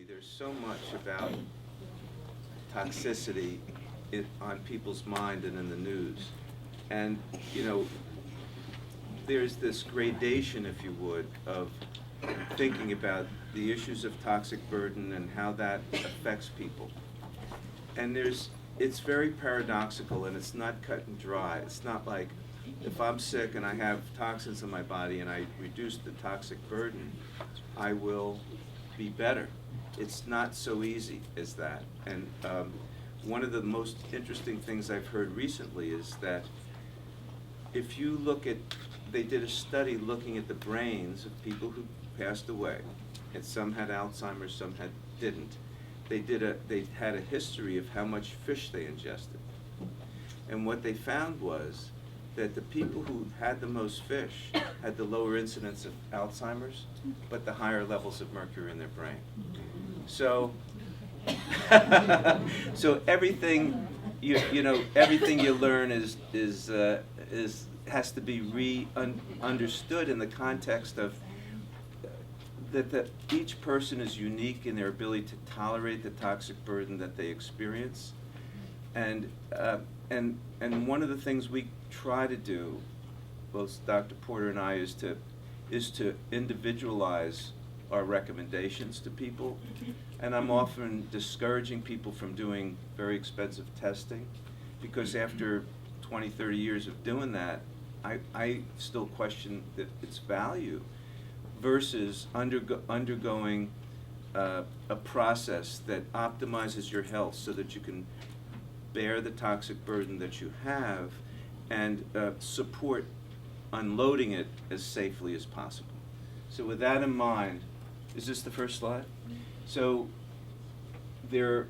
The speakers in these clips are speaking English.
there's so much about toxicity on people's mind and in the news. And, you know, there's this gradation, if you would, of thinking about the issues of toxic burden and how that affects people. And it's very paradoxical, and it's not cut and dry. It's not like if I'm sick and I have toxins in my body and I reduce the toxic burden, I will be better. It's not so easy as that. And one of the most interesting things I've heard recently is that if you look at, they did a study looking at the brains of people who passed away, and some had Alzheimer's, some didn't. They had a history of how much fish they ingested. And what they found was that the people who had the most fish had the lower incidence of Alzheimer's, but the higher levels of mercury in their brain. So, so everything everything you learn has to be understood in the context of that each person is unique in their ability to tolerate the toxic burden that they experience, and one of the things we try to do, both Dr. Porter and I, is to individualize our recommendations to people. And I'm often discouraging people from doing very expensive testing, because after 20, 30 years of doing that, I still question its value versus undergoing a process that optimizes your health so that you can bear the toxic burden that you have and support unloading it as safely as possible. So with that in mind, is this the first slide? So there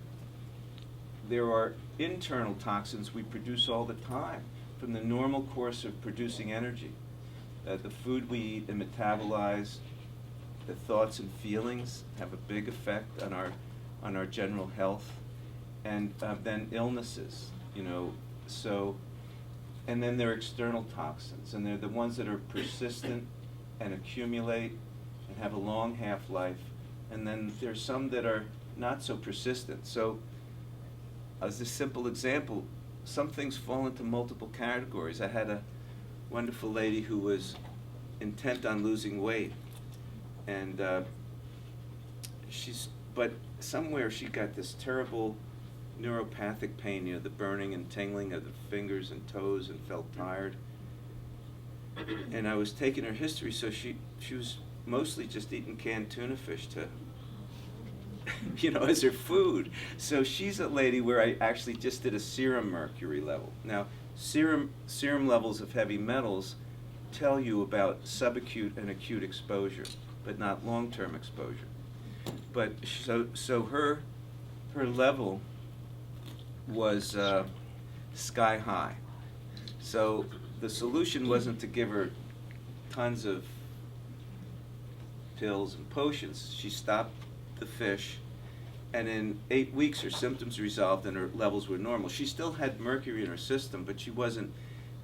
are internal toxins we produce all the time from the normal course of producing energy. The food we eat and metabolize, the thoughts and feelings have a big effect on our general health, and then illnesses, So, and then there are external toxins, and they're the ones that are persistent and accumulate and have a long half-life. And then there's some that are not so persistent. So, as a simple example, some things fall into multiple categories. I had a wonderful lady who was intent on losing weight, and but somewhere she got this terrible neuropathic pain, the burning and tingling of the fingers and toes, and felt tired. And I was taking her history, so she was mostly just eating canned tuna fish to, as her food. So she's a lady where I actually just did a serum mercury level. Now, serum levels of heavy metals tell you about subacute and acute exposure, but not long-term exposure. But so her level was sky high. So the solution wasn't to give her tons of pills and potions. She stopped the fish, and in 8 weeks her symptoms resolved and her levels were normal. She still had mercury in her system, but she wasn't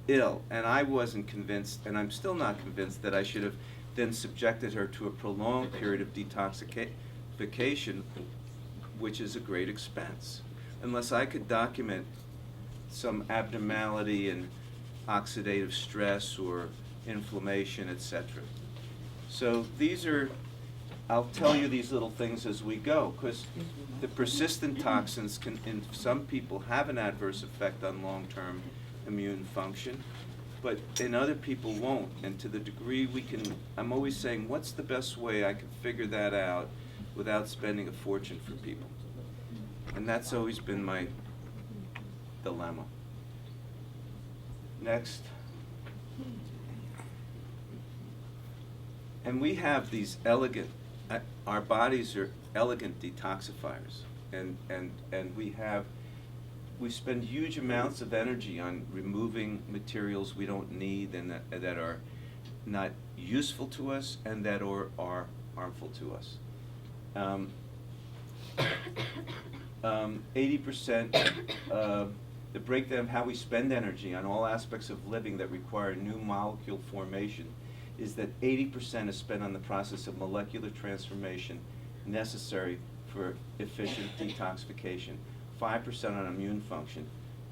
ill. And I wasn't convinced, and I'm still not convinced, that I should have then subjected her to a prolonged period of detoxification, which is a great expense, unless I could document some abnormality in oxidative stress or inflammation, etc. So I'll tell you these little things as we go, because the persistent toxins can, in some people, have an adverse effect on long-term immune function, but in other people won't. And to the degree we can, I'm always saying, what's the best way I can figure that out without spending a fortune for people? And that's always been my dilemma. Next. And we have these elegant, our bodies are elegant detoxifiers, and we spend huge amounts of energy on removing materials we don't need and that are not useful to us and that are harmful to us. 80% the breakdown of how we spend energy on all aspects of living that require new molecule formation is that 80% is spent on the process of molecular transformation necessary for efficient detoxification, 5% on immune function,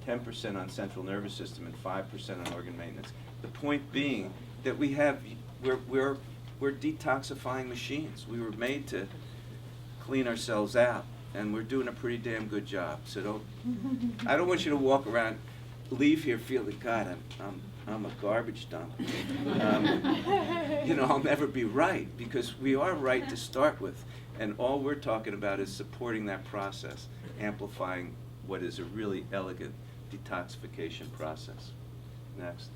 10% on central nervous system, and 5% on organ maintenance. The point being that we're detoxifying machines. We were made to clean ourselves out, and we're doing a pretty damn good job. So I don't want you to walk around, leave here feeling, God, I'm a garbage dump. I'll never be right, because we are right to start with, and all we're talking about is supporting that process, amplifying what is a really elegant detoxification process. Next.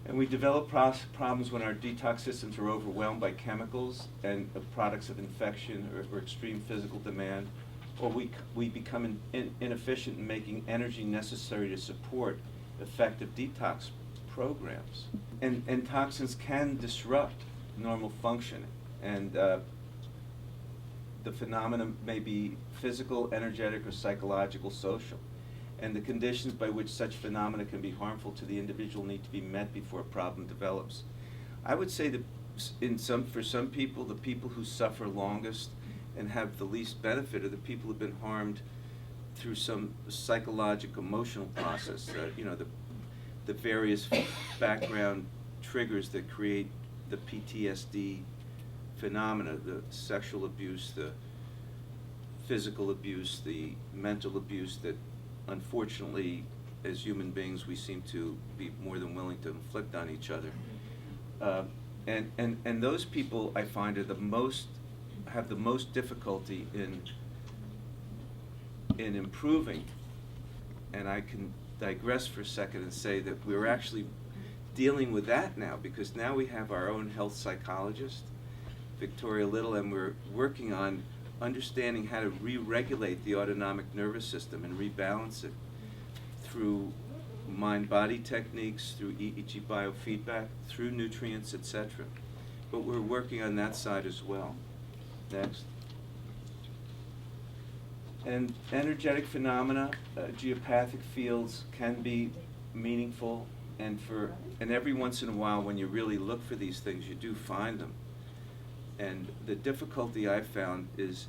And we develop problems when our detox systems are overwhelmed by chemicals and products of infection or extreme physical demand, or we become inefficient in making energy necessary to support effective detox programs. And toxins can disrupt normal functioning, and the phenomenon may be physical, energetic, or psychological, social. And the conditions by which such phenomena can be harmful to the individual need to be met before a problem develops. I would say that for some people, the people who suffer longest and have the least benefit are the people who have been harmed through some psychological, emotional process. The various background triggers that create the PTSD phenomena, the sexual abuse, the physical abuse, the mental abuse that unfortunately, as human beings, we seem to be more than willing to inflict on each other. And those people, I find, have the most difficulty in improving. And I can digress for a second and say that we're actually dealing with that now, because now we have our own health psychologist, Victoria Little, and we're working on understanding how to re-regulate the autonomic nervous system and rebalance it through mind-body techniques, through EEG biofeedback, through nutrients, etc. But we're working on that side as well. Next. And energetic phenomena, geopathic fields can be meaningful, and every once in a while, when you really look for these things, you do find them. And the difficulty I found is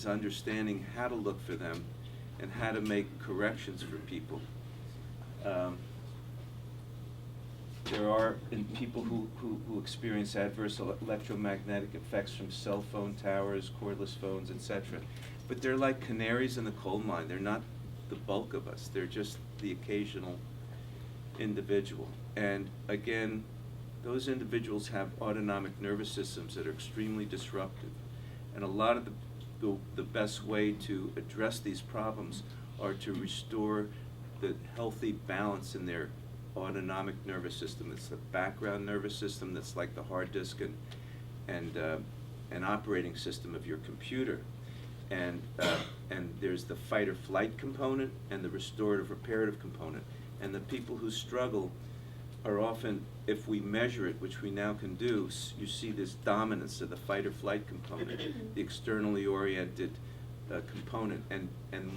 understanding how to look for them and how to make corrections for people. There are people who experience adverse electromagnetic effects from cell phone towers, cordless phones, etc. But they're like canaries in the coal mine. They're not the bulk of us. They're just the occasional individual. And again, those individuals have autonomic nervous systems that are extremely disruptive. And a lot of the best way to address these problems are to restore the healthy balance in their autonomic nervous system. It's the background nervous system that's like the hard disk and an operating system of your computer. And there's the fight or flight component and the restorative reparative component. And the people who struggle are often, if we measure it, which we now can do, you see this dominance of the fight or flight component, the externally oriented component. And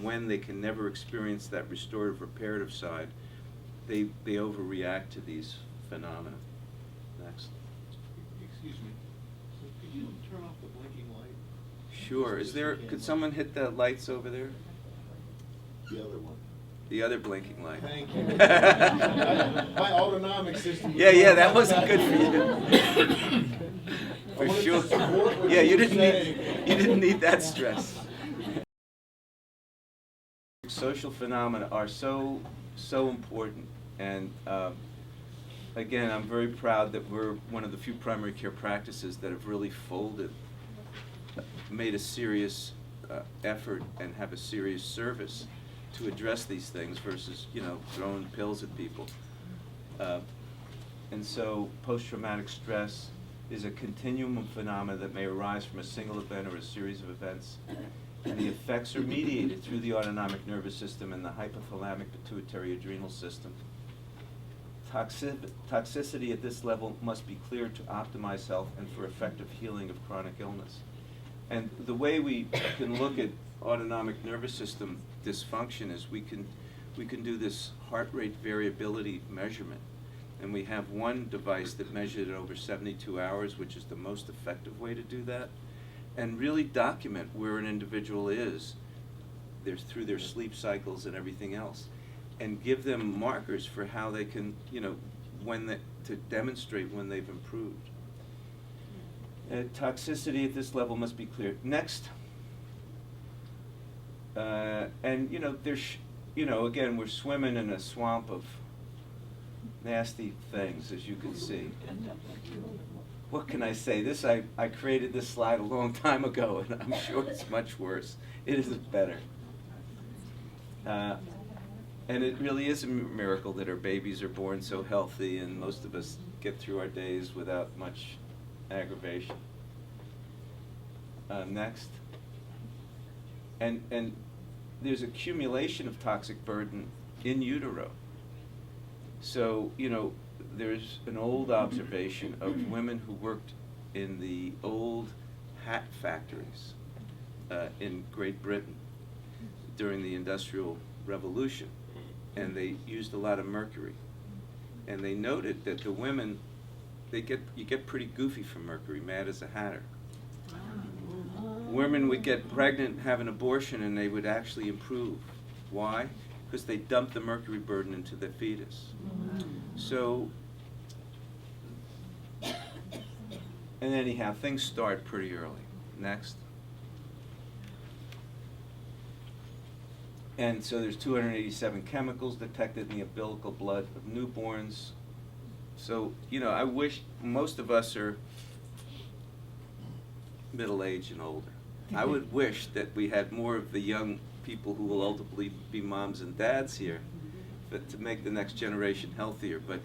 when they can never experience that restorative reparative side, they overreact to these phenomena. Next. Excuse me. So could you turn off the blinking light? Sure. Could someone hit the lights over there? The other one. The other blinking light. Thank you. My autonomic system. Yeah, that wasn't good for you. For sure. Yeah, you didn't need that stress. Social phenomena are so important, and again, I'm very proud that we're one of the few primary care practices that have really made a serious effort and have a serious service to address these things versus, throwing pills at people. And so post-traumatic stress is a continuum of phenomena that may arise from a single event or a series of events. And the effects are mediated through the autonomic nervous system and the hypothalamic pituitary adrenal system. Toxicity at this level must be cleared to optimize health and for effective healing of chronic illness. And the way we can look at autonomic nervous system dysfunction is we can do this heart rate variability measurement. And we have one device that measured it over 72 hours, which is the most effective way to do that. and really document where an individual is through their sleep cycles and everything else, and give them markers for how they can, to demonstrate when they've improved. Toxicity at this level must be clear. Next. And there's, again, we're swimming in a swamp of nasty things, as you can see. What can I say? I created this slide a long time ago, and I'm sure it's much worse. It isn't better. And it really is a miracle that our babies are born so healthy, and most of us get through our days without much aggravation. Next. And there's accumulation of toxic burden in utero. So, there's an old observation of women who worked in the old hat factories in Great Britain during the Industrial Revolution, and they used a lot of mercury. And they noted that the women, you get pretty goofy from mercury, mad as a hatter. Women would get pregnant, have an abortion, and they would actually improve. Why? Because they dumped the mercury burden into the fetus. So, and anyhow, things start pretty early. Next. And so there's 287 chemicals detected in the umbilical blood of newborns. So, I wish most of us are middle-aged and older. I would wish that we had more of the young people who will ultimately be moms and dads here, but to make the next generation healthier. But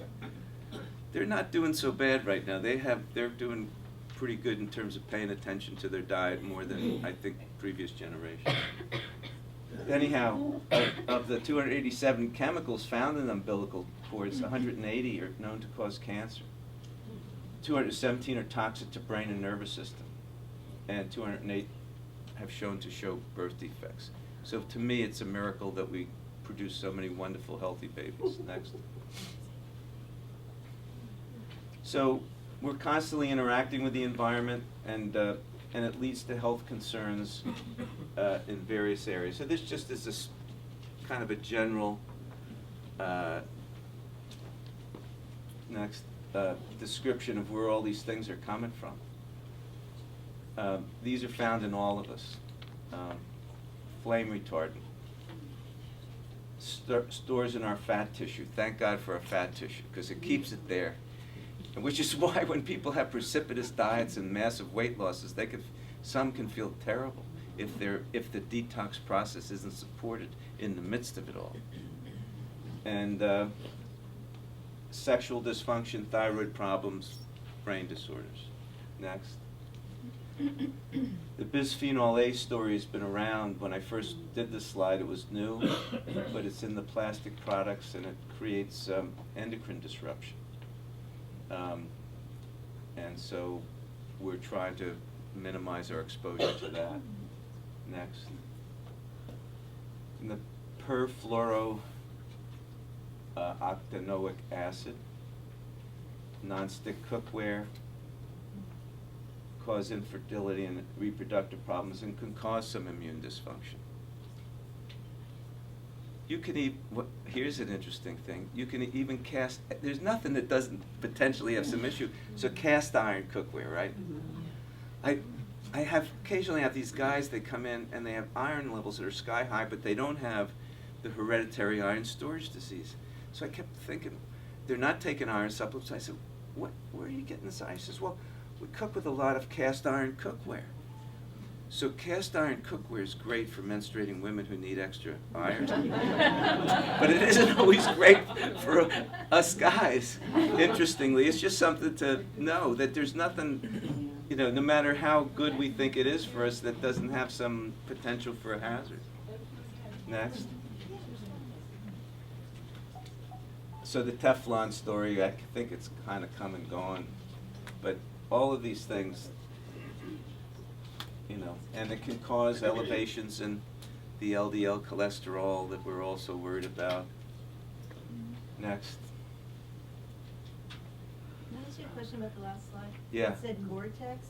they're not doing so bad right now. They're doing pretty good in terms of paying attention to their diet more than I think previous generations. Anyhow, of the 287 chemicals found in the umbilical cords, 180 are known to cause cancer. 217 are toxic to brain and nervous system, and 208 have shown to show birth defects. So to me, it's a miracle that we produce so many wonderful, healthy babies. Next. So we're constantly interacting with the environment, and it leads to health concerns in various areas. So this just is this kind of a general description of where all these things are coming from. These are found in all of us. Flame retardant. Stores in our fat tissue. Thank God for our fat tissue, because it keeps it there. And which is why when people have precipitous diets and massive weight losses, some can feel terrible if the detox process isn't supported in the midst of it all. And sexual dysfunction, thyroid problems, brain disorders. Next. The bisphenol A story has been around. When I first did this slide, it was new, but it's in the plastic products, and it creates endocrine disruption. And so we're trying to minimize our exposure to that. Next. And the perfluorooctanoic acid, nonstick cookware, cause infertility and reproductive problems, and can cause some immune dysfunction. You can here's an interesting thing. You can even there's nothing that doesn't potentially have some issue. So cast iron cookware, right? I occasionally have these guys, they come in and they have iron levels that are sky high, but they don't have the hereditary iron storage disease. So I kept thinking, they're not taking iron supplements. I said, where are you getting this iron? He says, well, we cook with a lot of cast iron cookware. So cast iron cookware is great for menstruating women who need extra iron. But it isn't always great for us guys. Interestingly, it's just something to know that there's nothing, no matter how good we think it is for us, that doesn't have some potential for a hazard. Next. So the Teflon story, I think it's kind of come and gone. But all of these things, and it can cause elevations in the LDL cholesterol that we're also worried about. Next. Can I ask you a question about the last slide? Yeah. It said Gore-Tex.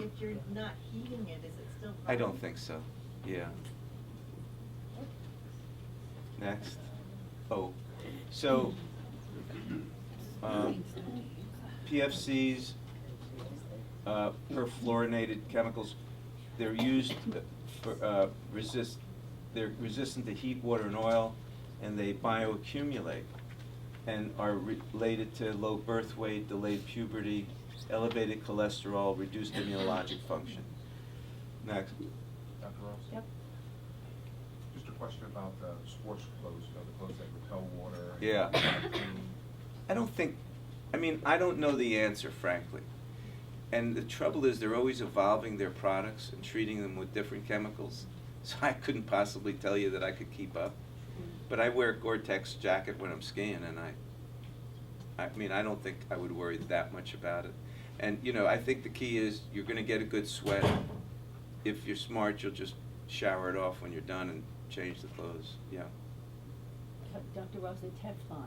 if you're not heating it, is it still? I don't think so, yeah. Next. Oh, so, PFCs, perfluorinated chemicals, they're used for, they're resistant to heat, water, and oil, and they bioaccumulate and are related to low birth weight, delayed puberty, elevated cholesterol, reduced immunologic function. Next. Dr. Ross? Yep. Just a question about the sports clothes, the clothes that repel water. and Yeah. clean. I don't think, I mean, I don't know the answer, frankly. And the trouble is, they're always evolving their products and treating them with different chemicals. So I couldn't possibly tell you that I could keep up. But I wear a Gore-Tex jacket when I'm skiing, and I mean, I don't think I would worry that much about it. And, you know, I think the key is you're gonna get a good sweat. If you're smart, you'll just shower it off when you're done and change the clothes, yeah. Dr. Ross, the Teflon,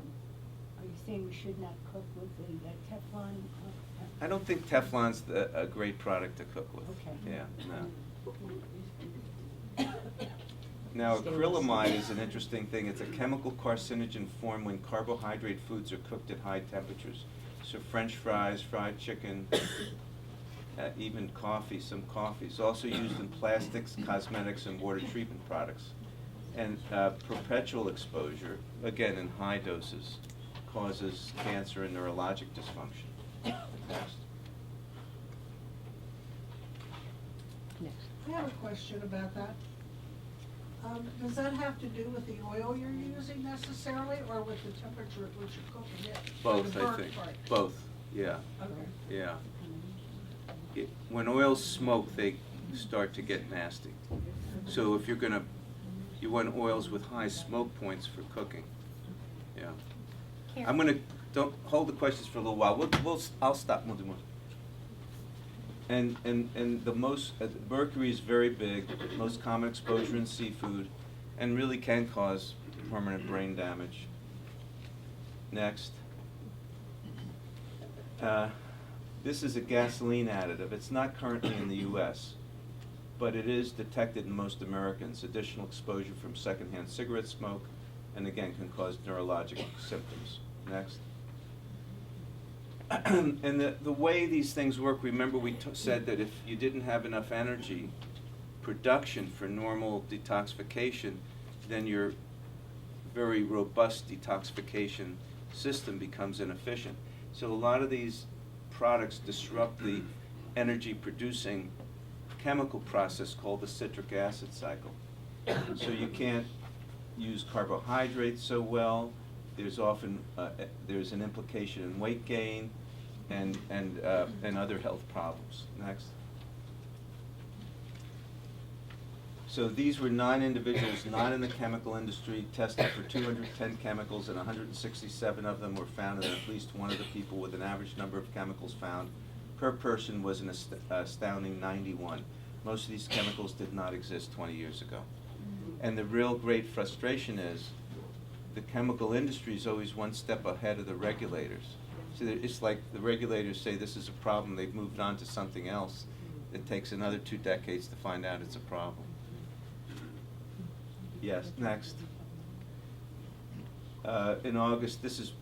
are you saying we should not cook with the Teflon? I don't think Teflon's a great product to cook with. Okay. Yeah, no. Now, acrylamide is an interesting thing. It's a chemical carcinogen formed when carbohydrate foods are cooked at high temperatures. So French fries, fried chicken, even coffee, some coffee. It's also used in plastics, cosmetics, and water treatment products. And perpetual exposure, again in high doses, causes cancer and neurologic dysfunction. Next. Next. I have a question about that. Does that have to do with the oil you're using necessarily, or with the temperature at which you're cooking it? Both, The I burnt think. part? Both, yeah, Okay. yeah. When oils smoke, they start to get nasty. So if you're gonna, you want oils with high smoke points for cooking, yeah. I'm gonna, don't, hold the questions for a little while. I'll stop, we'll do more. And the most, mercury is very big, most common exposure in seafood, and really can cause permanent brain damage. Next. This is a gasoline additive. It's not currently in the US, but it is detected in most Americans. Additional exposure from secondhand cigarette smoke, and again, can cause neurologic symptoms. Next. And the way these things work, remember we said that if you didn't have enough energy production for normal detoxification, then your very robust detoxification system becomes inefficient. So a lot of these products disrupt the energy producing chemical process called the citric acid cycle. So you can't use carbohydrates so well. There's often there's an implication in weight gain and other health problems. Next. So these were 9 individuals not in the chemical industry, tested for 210 chemicals, and 167 of them were found in at least one of the people, with an average number of chemicals found per person was an astounding 91. Most of these chemicals did not exist 20 years ago. And the real great frustration is the chemical industry is always one step ahead of the regulators. So it's like the regulators say this is a problem, they've moved on to something else. It takes another 2 decades to find out it's a problem. Yes, next. In August, this is,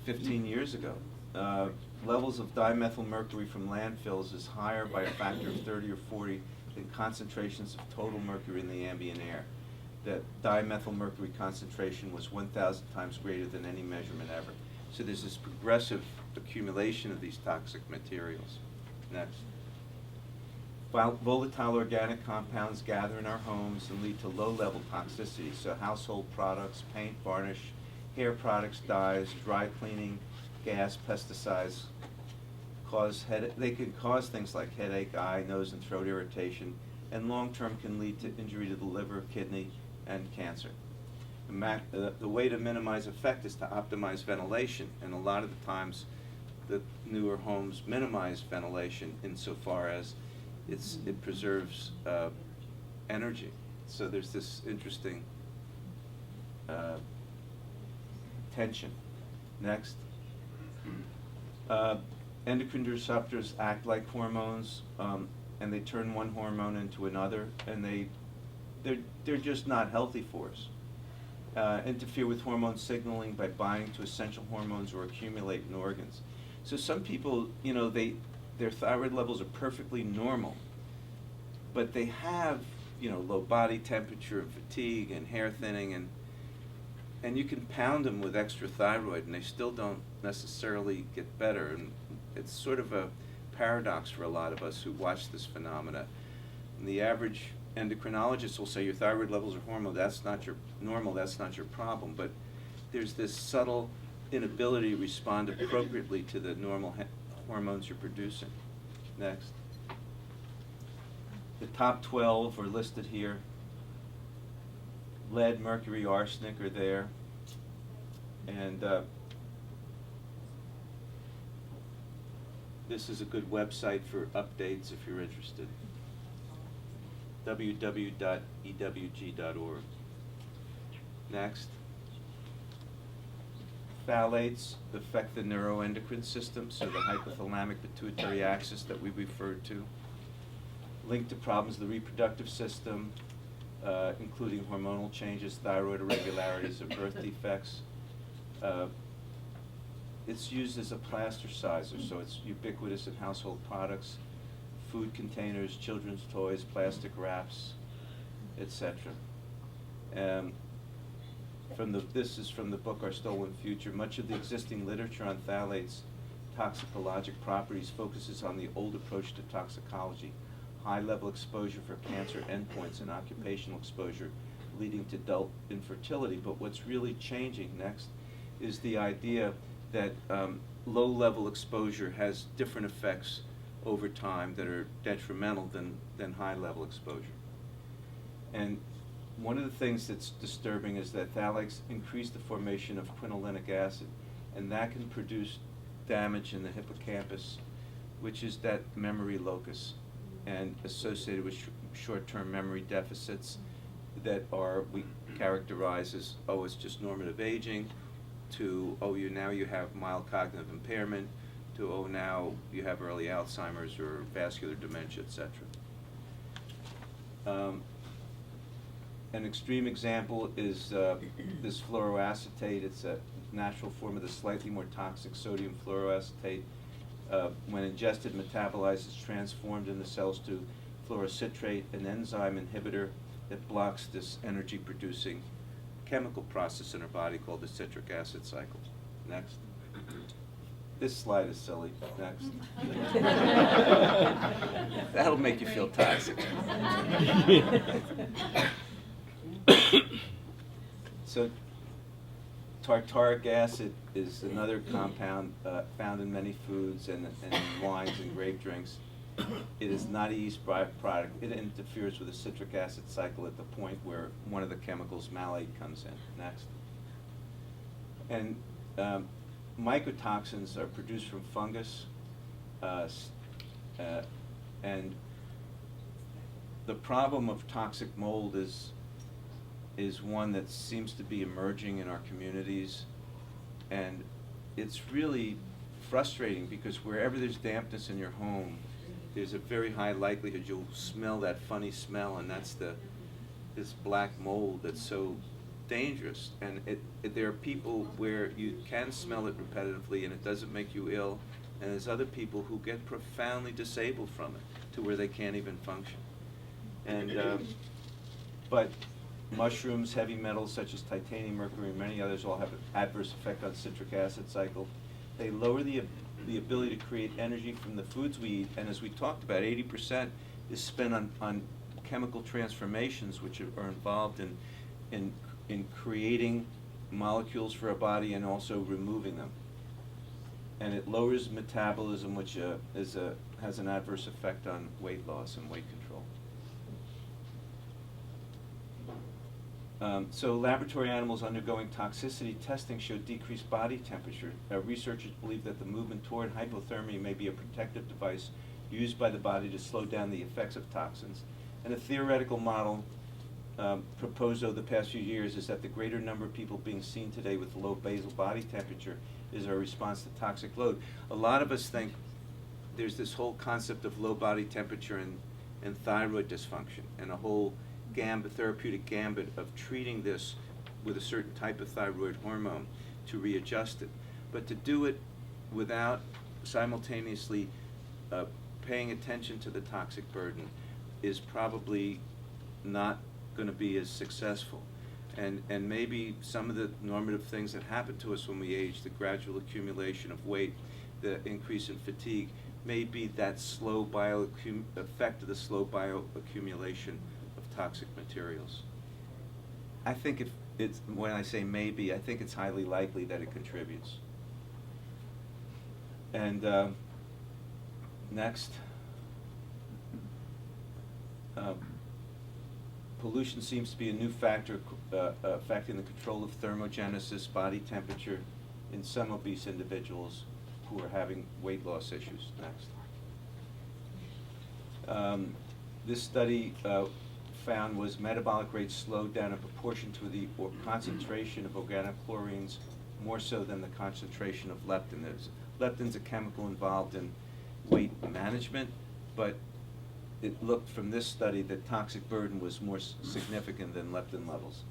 15 years ago. Levels of dimethylmercury from landfills is higher by a factor of 30 or 40 than concentrations of total mercury in the ambient air. The dimethylmercury concentration was 1,000 times greater than any measurement ever. So there's this progressive accumulation of these toxic materials. Next. Volatile organic compounds gather in our homes and lead to low-level toxicity. So household products, paint, varnish, hair products, dyes, dry cleaning, gas, pesticides they can cause things like headache, eye, nose, and throat irritation, and long-term can lead to injury to the liver, kidney, and cancer. The way to minimize effect is to optimize ventilation, and a lot of the times the newer homes minimize ventilation insofar as it preserves energy. So there's this interesting tension. Next. endocrine disruptors act like hormones, and they turn one hormone into another, and they're just not healthy for us. Interfere with hormone signaling by binding to essential hormones or accumulate in organs. So some people, you know, their thyroid levels are perfectly normal, but they have, you know, low body temperature and fatigue and hair thinning, and you can pound them with extra thyroid and they still don't necessarily get better. And it's sort of a paradox for a lot of us who watch this phenomena. And the average endocrinologist will say your thyroid levels are normal, that's not your problem. But there's this subtle inability to respond appropriately to the normal hormones you're producing. Next. The top 12 are listed here. Lead, mercury, arsenic are there. And this is a good website for updates if you're interested. www.ewg.org. Next. Phthalates affect the neuroendocrine system, so the hypothalamic pituitary axis that we referred to. Linked to problems of the reproductive system, including hormonal changes, thyroid irregularities, and birth defects. It's used as a plasticizer, so it's ubiquitous in household products, food containers, children's toys, plastic wraps, etc. This is from the book Our Stolen Future. Much of the existing literature on phthalates' toxicologic properties focuses on the old approach to toxicology, high-level exposure for cancer endpoints and occupational exposure leading to adult infertility. But what's really changing next is the idea that low-level exposure has different effects over time that are detrimental than high-level exposure. And one of the things that's disturbing is that phthalates increase the formation of quinolinic acid, and that can produce damage in the hippocampus, which is that memory locus, and associated with short-term memory deficits that we characterize as, oh, it's just normative aging, to, oh, now you have mild cognitive impairment, to, oh, now you have early Alzheimer's or vascular dementia, etc. An extreme example is this fluoroacetate. It's a natural form of the slightly more toxic sodium fluoroacetate. When ingested, metabolizes, transformed in the cells to fluorocitrate, an enzyme inhibitor that blocks this energy-producing chemical process in our body called the citric acid cycle. Next. This slide is silly. Next. That'll make you feel toxic. So, tartaric acid is another compound found in many foods and wines and grape drinks. It is not a yeast byproduct. It interferes with the citric acid cycle at the point where one of the chemicals, malate, comes in. Next. And mycotoxins are produced from fungus, and the problem of toxic mold is one that seems to be emerging in our communities, and it's really frustrating because wherever there's dampness in your home, there's a very high likelihood you'll smell that funny smell, and that's this black mold that's so dangerous. And there are people where you can smell it repetitively and it doesn't make you ill, and there's other people who get profoundly disabled from it to where they can't even function. And but mushrooms, heavy metals such as titanium, mercury, and many others all have an adverse effect on citric acid cycle. They lower the ability to create energy from the foods we eat, and as we talked about, 80% is spent on chemical transformations which are involved in creating molecules for our body and also removing them. And it lowers metabolism, which has an adverse effect on weight loss and weight control. So laboratory animals undergoing toxicity testing showed decreased body temperature. Researchers believe that the movement toward hypothermia may be a protective device used by the body to slow down the effects of toxins. And a theoretical model proposed over the past few years is that the greater number of people being seen today with low basal body temperature is our response to toxic load. A lot of us think there's this whole concept of low body temperature and thyroid dysfunction, and a whole therapeutic gambit of treating this with a certain type of thyroid hormone to readjust it. But to do it without simultaneously paying attention to the toxic burden is probably not going to be as successful. And maybe some of the normative things that happen to us when we age, the gradual accumulation of weight, the increase in fatigue, may be that slow effect of the slow bioaccumulation of toxic materials. I think if it's, when I say maybe, I think it's highly likely that it contributes. And next. Pollution seems to be a new factor affecting the control of thermogenesis, body temperature, in some obese individuals who are having weight loss issues. Next. This study found was metabolic rates slowed down in proportion to the concentration of organochlorines, more so than the concentration of leptin. Leptin's a chemical involved in weight management, but it looked from this study that toxic burden was more significant than leptin levels.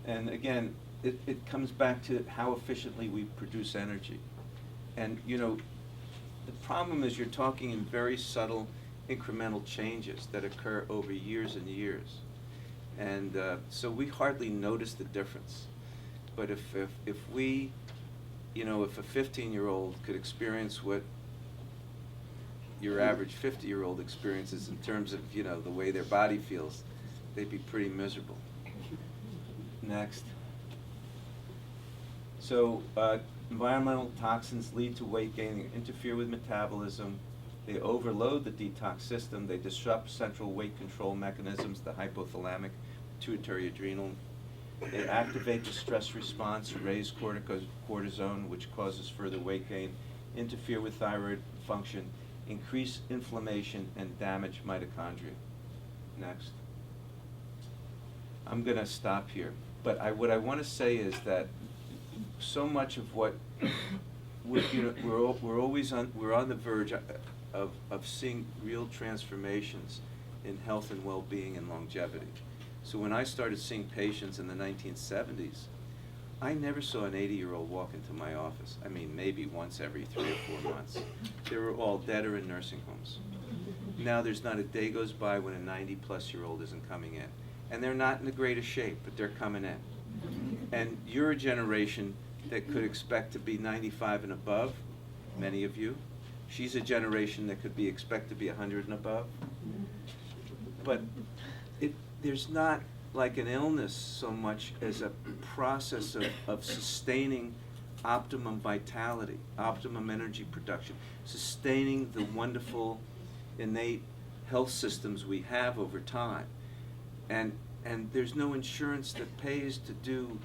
And again, it comes back to how efficiently we produce energy. And you know, the problem is you're talking in very subtle incremental changes that occur over years and years. And so we hardly notice the difference. But if we, you know, if a 15-year-old could experience what your average 50-year-old experiences in terms of, you know, the way their body feels, they'd be pretty miserable. Next. So environmental toxins lead to weight gain, they interfere with metabolism, they overload the detox system, they disrupt central weight control mechanisms, the hypothalamic, pituitary adrenal. They activate the stress response, raise cortisone, which causes further weight gain, interfere with thyroid function, increase inflammation, and damage mitochondria. Next. I'm going to stop here. But what I want to say is that so much of what we're always on the verge of seeing real transformations in health and well-being and longevity. So when I started seeing patients in the 1970s, I never saw an 80-year-old walk into my office. I mean, maybe once every 3 or 4 months. They were all dead or in nursing homes. Now there's not a day goes by when a 90-plus-year-old isn't coming in. And they're not in the greatest shape, but they're coming in. And you're a generation that could expect to be 95 and above, many of you. She's a generation that could expect to be 100 and above. But there's not like an illness so much as a process of sustaining optimum vitality, optimum energy production, sustaining the wonderful innate health systems we have over time. And there's no insurance that pays to do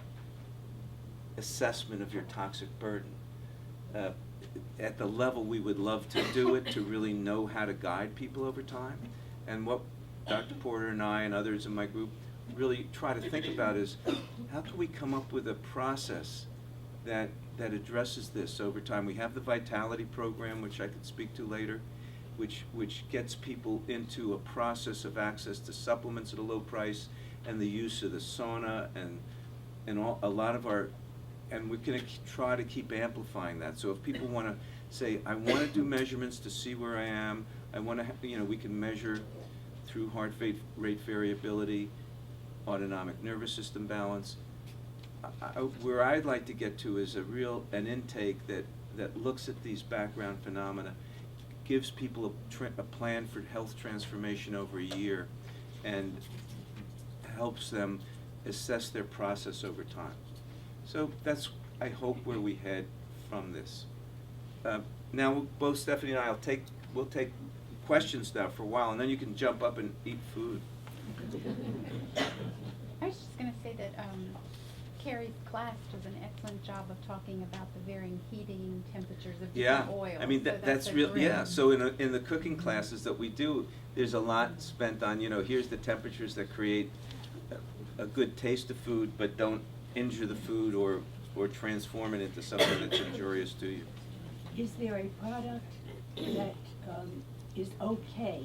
assessment of your toxic burden at the level we would love to do it, to really know how to guide people over time. And what Dr. Porter and I and others in my group really try to think about is, how can we come up with a process that addresses this over time? We have the Vitality Program, which I could speak to later, which gets people into a process of access to supplements at a low price, and the use of the sauna and a lot of our, and we're going to try to keep amplifying that. So if people want to say, I want to do measurements to see where I am, I want to, you know, we can measure through heart rate variability, autonomic nervous system balance. Where I'd like to get to is an intake that looks at these background phenomena, gives people a plan for health transformation over a year, and helps them assess their process over time. So that's, I hope, where we head from this. Now, both Stephany and I we'll take questions now for a while, and then you can jump up and eat food. I was just going to say that Carrie's class does an excellent job of talking about the varying heating temperatures of different oils. I mean, that's real. Yeah, so in the cooking classes that we do, there's a lot spent on, you know, here's the temperatures that create a good taste of food, but don't injure the food or transform it into something that's injurious to you. Is there a product that is okay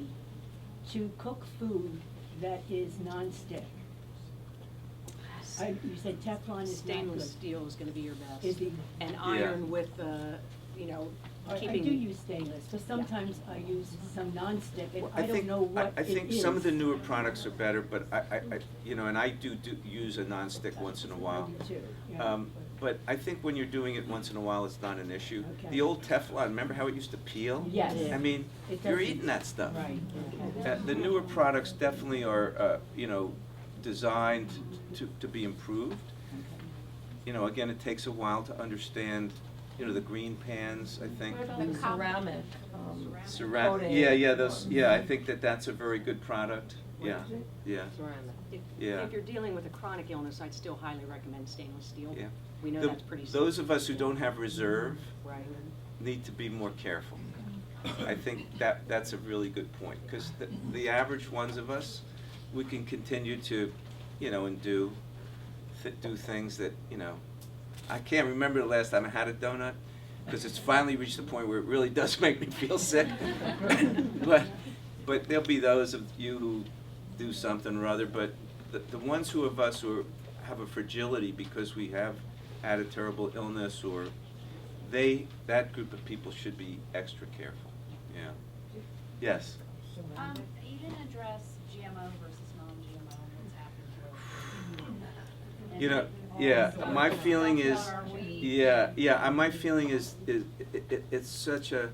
to cook food that is nonstick? You said Teflon is not good. Stainless steel is gonna be your best. Is the, And Yeah. iron with, you know, I keeping. do use stainless, but sometimes I use some nonstick, and Well, I don't think- know what it is. I think some of the newer products are better, but I you know, and I do use a nonstick once in a while. I do too, yeah. But I think when you're doing it once in a while, it's not an issue. Okay. The old Teflon, remember how it used to peel? Yes. I mean, It you're doesn't- eating that stuff. Right, okay. The newer products definitely are, you know, designed to be improved. You know, again, it takes a while to understand, you know, the green pans, I think. What about the ceramic? Coating? Yeah, those, yeah, I think that's a very good product, yeah, What is it? yeah. Ceramic. Yeah. If you're dealing with a chronic illness, I'd still highly recommend stainless steel. Yeah. We know The- that's pretty safe. Those of us who don't have reserve Right. need to be more careful. I think that's a really good point, because the average ones of us, we can continue to, you know, and do things that, you know, I can't remember the last time I had a donut, because it's finally reached the point where it really does make me feel sick. But there'll be those of you who do something or other, but the ones of us who have a fragility because we have had a terrible illness, or that group of people should be extra careful, yeah. Yes? You didn't address GMO versus non-GMO, what's happened to it. You know, yeah, my feeling is, my feeling is it's such a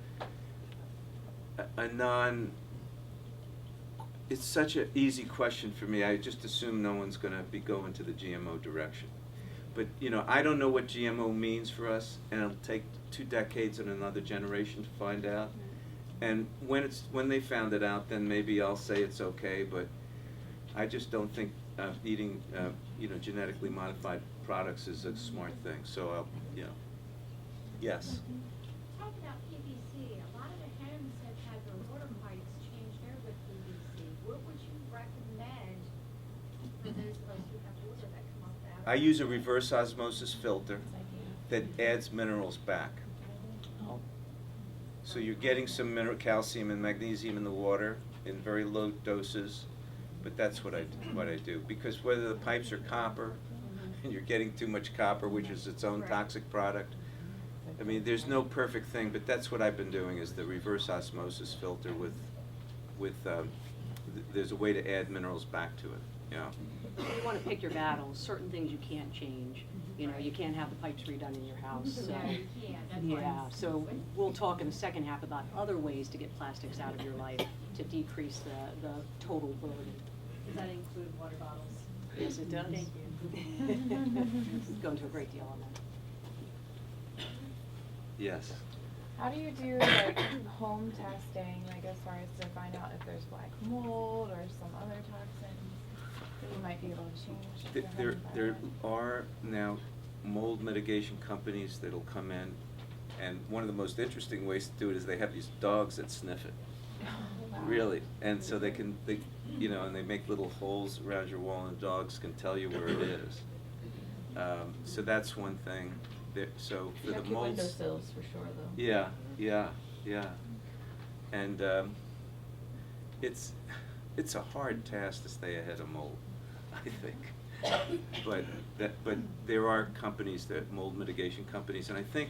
it's such an easy question for me. I just assume no one's gonna be going to the GMO direction. But, you know, I don't know what GMO means for us, and it'll take 2 decades and another generation to find out. And when they found it out, then maybe I'll say it's okay, but I just don't think eating, you know, genetically modified products is a smart thing, so I'll, you know, yes. Talk about PVC, a lot of the homes have had their water pipes changed over to PVC. What would you recommend for those of us who have water that come off that? I use a reverse osmosis filter that adds minerals back. So you're getting some calcium and magnesium in the water in very low doses, but that's what I do. Because whether the pipes are copper, and you're getting too much copper, which is its own toxic product, I mean, there's no perfect thing, but that's what I've been doing, is the reverse osmosis filter with there's a way to add minerals back to it, yeah. You wanna pick your battles. Certain things you can't change. You know, you can't have the pipes redone in your house, so. Yeah, that's why. Yeah, so we'll talk in the second half about other ways to get plastics out of your life to decrease the total burden. Does that include water bottles? Yes, it does. Thank you. Go into a great deal on that. Yes. How do you do like home testing, like as far as to find out if there's black mold or some other toxins that you might be able to change? to There prevent there that? are now mold mitigation companies that'll come in, and one of the most interesting ways to do it is they have these dogs that sniff it. Wow. Really, and so they you know, and they make little holes around your wall, and dogs can tell you where it is. So that's one thing. So for the Check your molds. windowsills for sure though. Yeah. And it's a hard task to stay ahead of mold, I think. But there are companies, that mold mitigation companies, and I think,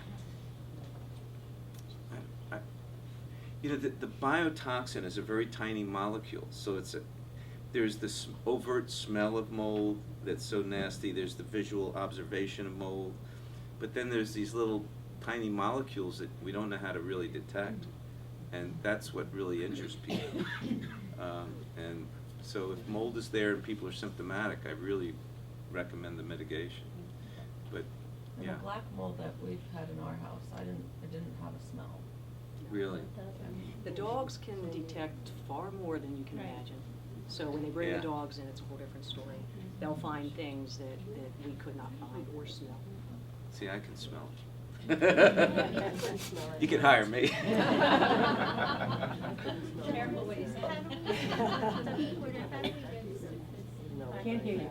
you know, the biotoxin is a very tiny molecule, so there's this overt smell of mold that's so nasty, there's the visual observation of mold, but then there's these little tiny molecules that we don't know how to really detect, and that's what really injures people. And so if mold is there and people are symptomatic, I really recommend the mitigation. But, And yeah. the black mold that we've had in our house, it didn't have a smell. Really? The dogs can detect far more than you can Right. imagine. So when they bring Yeah. the dogs in, it's a whole different story. They'll find things that we could not find or smell. See, I can smell it. You can hire me. Careful what you say. Can't hear you.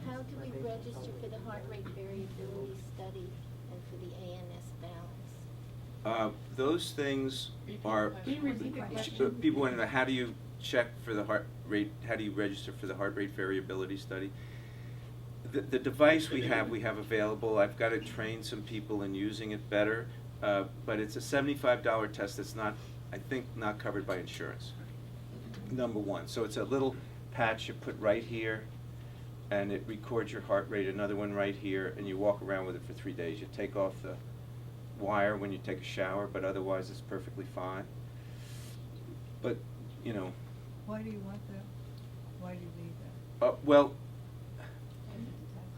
How do we register for the heart rate variability study and for the ANS balance? Those things are. Can you repeat the question? People want to know, how do you check for the heart rate, how do you register for the heart rate variability study? The device we have available. I've got to train some people in using it better, but it's a $75 test that's not, I think, not covered by insurance, number one. So it's a little patch you put right here, and it records your heart rate, another one right here, and you walk around with it for 3 days. You take off the wire when you take a shower, but otherwise it's perfectly fine. But, you know. Why do you want that? Why do you need that? Well,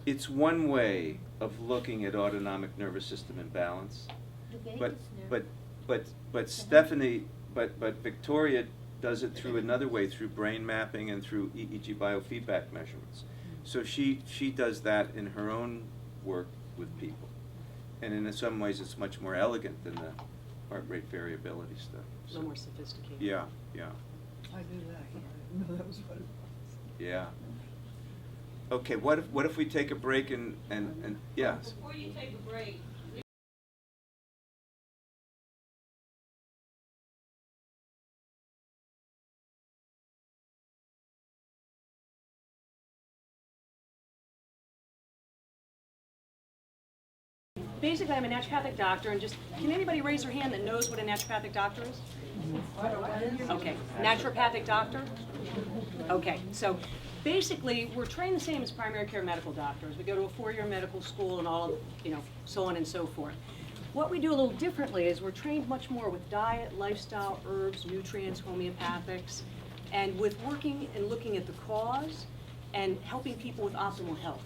it's one way of looking at autonomic nervous system imbalance. But Stephany, but Victoria does it through another way, through brain mapping and through EEG biofeedback measurements. So she does that in her own work with people. And in some ways it's much more elegant than the heart rate variability stuff. A little more sophisticated. Yeah, yeah, I do that, I didn't know that was what it was. yeah. Okay, what if we take a break and yes? Before you take a break, Basically, I'm a naturopathic doctor, and just, can anybody raise their hand that knows what a naturopathic doctor is? Okay, naturopathic doctor? Okay, so basically, we're trained the same as primary care medical doctors. We go to a 4-year medical school and all of, so on and so forth. What we do a little differently is we're trained much more with diet, lifestyle, herbs, nutrients, homeopathics, and with working and looking at the cause and helping people with optimal health.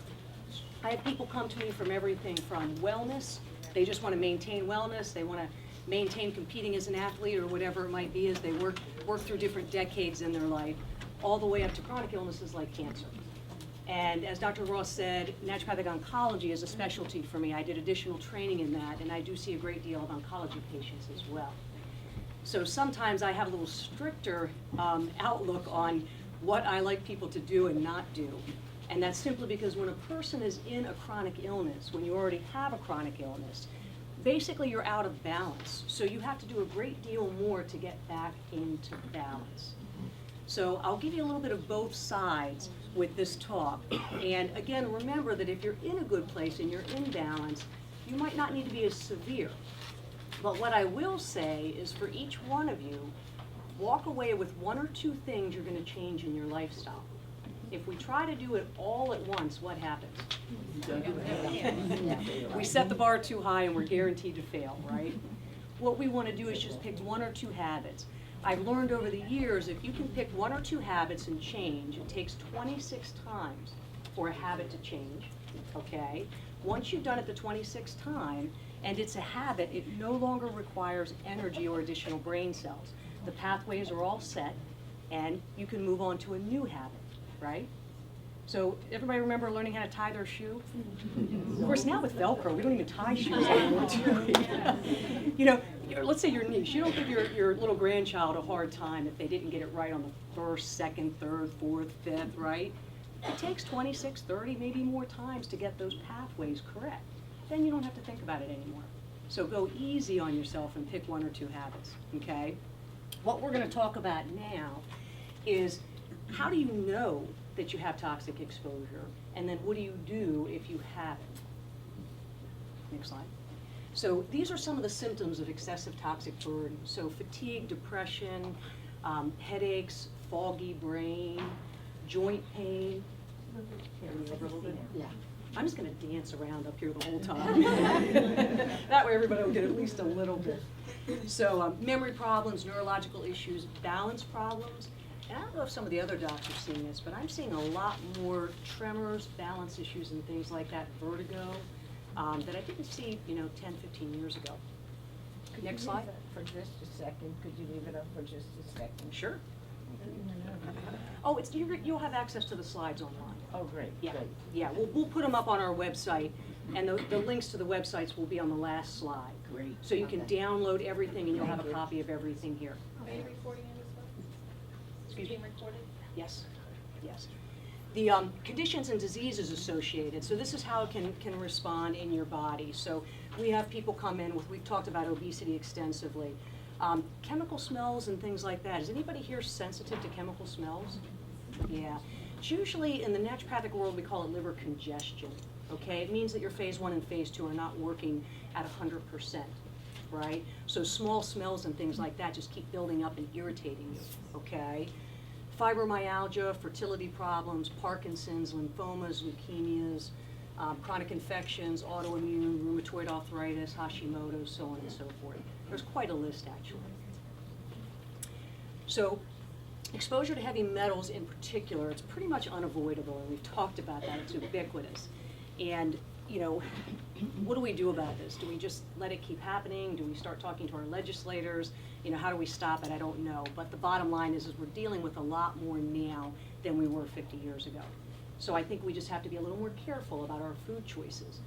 I have people come to me from everything from wellness, they just want to maintain wellness, they want to maintain competing as an athlete or whatever it might be as they work through different decades in their life, all the way up to chronic illnesses like cancer. And as Dr. Ross said, naturopathic oncology is a specialty for me. I did additional training in that, and I do see a great deal of oncology patients as well. So sometimes I have a little stricter outlook on what I like people to do and not do. And that's simply because when a person is in a chronic illness, when you already have a chronic illness, basically you're out of balance. So you have to do a great deal more to get back into balance. So I'll give you a little bit of both sides with this talk. And again, remember that if you're in a good place and you're in balance, you might not need to be as severe. But what I will say is for each one of you, walk away with 1 or 2 things you're going to change in your lifestyle. If we try to do it all at once, what happens? We set the bar too high and we're guaranteed to fail, right? What we want to do is just pick 1 or 2 habits. I've learned over the years, if you can pick 1 or 2 habits and change, it takes 26 times for a habit to change, okay? Once you've done it the 26th time, and it's a habit, it no longer requires energy or additional brain cells. The pathways are all set, and you can move on to a new habit. Right? So everybody remember learning how to tie their shoe? Of course, now with Velcro, we don't even tie shoes anymore, do we? Let's say your niece. You don't give your little grandchild a hard time if they didn't get it right on the 1st, 2nd, 3rd, 4th, 5th, right? It takes 26, 30, maybe more times to get those pathways correct. Then you don't have to think about it anymore. So go easy on yourself and pick 1 or 2 habits, okay? What we're going to talk about now is how do you know that you have toxic exposure? And then what do you do if you have it? Next slide. So these are some of the symptoms of excessive toxic burden. So fatigue, depression, headaches, foggy brain, joint pain. Yeah. I'm just going to dance around up here the whole time. That way everybody will get at least a little bit. So memory problems, neurological issues, balance problems. And I don't know if some of the other docs are seeing this, but I'm seeing a lot more tremors, balance issues, and things like that, vertigo, that I didn't see, 10, 15 years ago. Next slide. For just a second, could you leave it up for just a second? Sure. Oh, you'll have access to the slides online. Oh, great, Yeah, great. yeah, we'll put them up on our website, and the links to the websites will be on the last slide. Great. So you can Okay. download everything, and you'll have a Thank you. copy of everything here. are you recording in this one? Excuse me? Being recorded? Yes, yes. The conditions and diseases associated, so this is how it can respond in your body. So we have people come in with, we've talked about obesity extensively. Chemical smells and things like that. Is anybody here sensitive to chemical smells? Yeah. It's usually in the naturopathic world we call it liver congestion. Okay, it means that your phase 1 and phase 2 are not working at 100%, right? So small smells and things like that just keep building up and irritating you, okay? Fibromyalgia, fertility problems, Parkinson's, lymphomas, leukemias, chronic infections, autoimmune, rheumatoid arthritis, Hashimoto's, so on and so forth. There's quite a list, actually. So exposure to heavy metals in particular, it's pretty much unavoidable, and we've talked about that. It's ubiquitous. And, you know, what do we do about this? Do we just let it keep happening? Do we start talking to our legislators? You know, how do we stop it? I don't know. But the bottom line is we're dealing with a lot more now than we were 50 years ago. So I think we just have to be a little more careful about our food choices.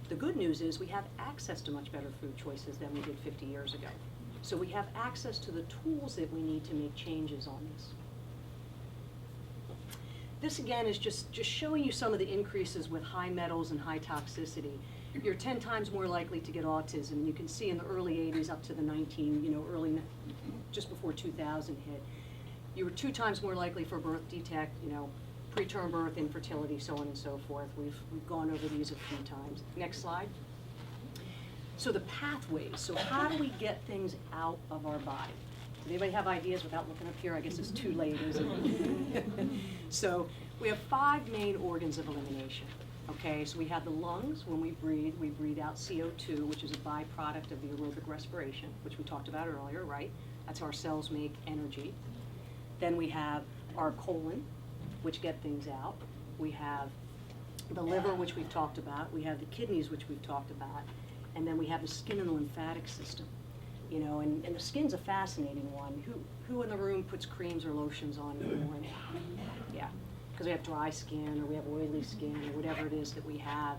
The good news is we have access to much better food choices than we did 50 years ago. So we have access to the tools that we need to make changes on this. This again is just showing you some of the increases with high metals and high toxicity. You're 10 times more likely to get autism. You can see in the early 80s up to the just before 2000 hit. You were 2 times more likely for birth defect, preterm birth, infertility, so on and so forth. We've gone over these a few times. Next slide. So the pathways. So how do we get things out of our body? Does anybody have ideas without looking up here? I guess it's too late, isn't it? So we have 5 main organs of elimination. Okay, so we have the lungs. When we breathe out CO2, which is a byproduct of the aerobic respiration, which we talked about earlier, right? That's how our cells make energy. Then we have our colon, which get things out. We have the liver, which we've talked about. We have the kidneys, which we've talked about. And then we have the skin and the lymphatic system. And the skin's a fascinating one. Who in the room puts creams or lotions on in the morning? Yeah, because we have dry skin or we have oily skin or whatever it is that we have.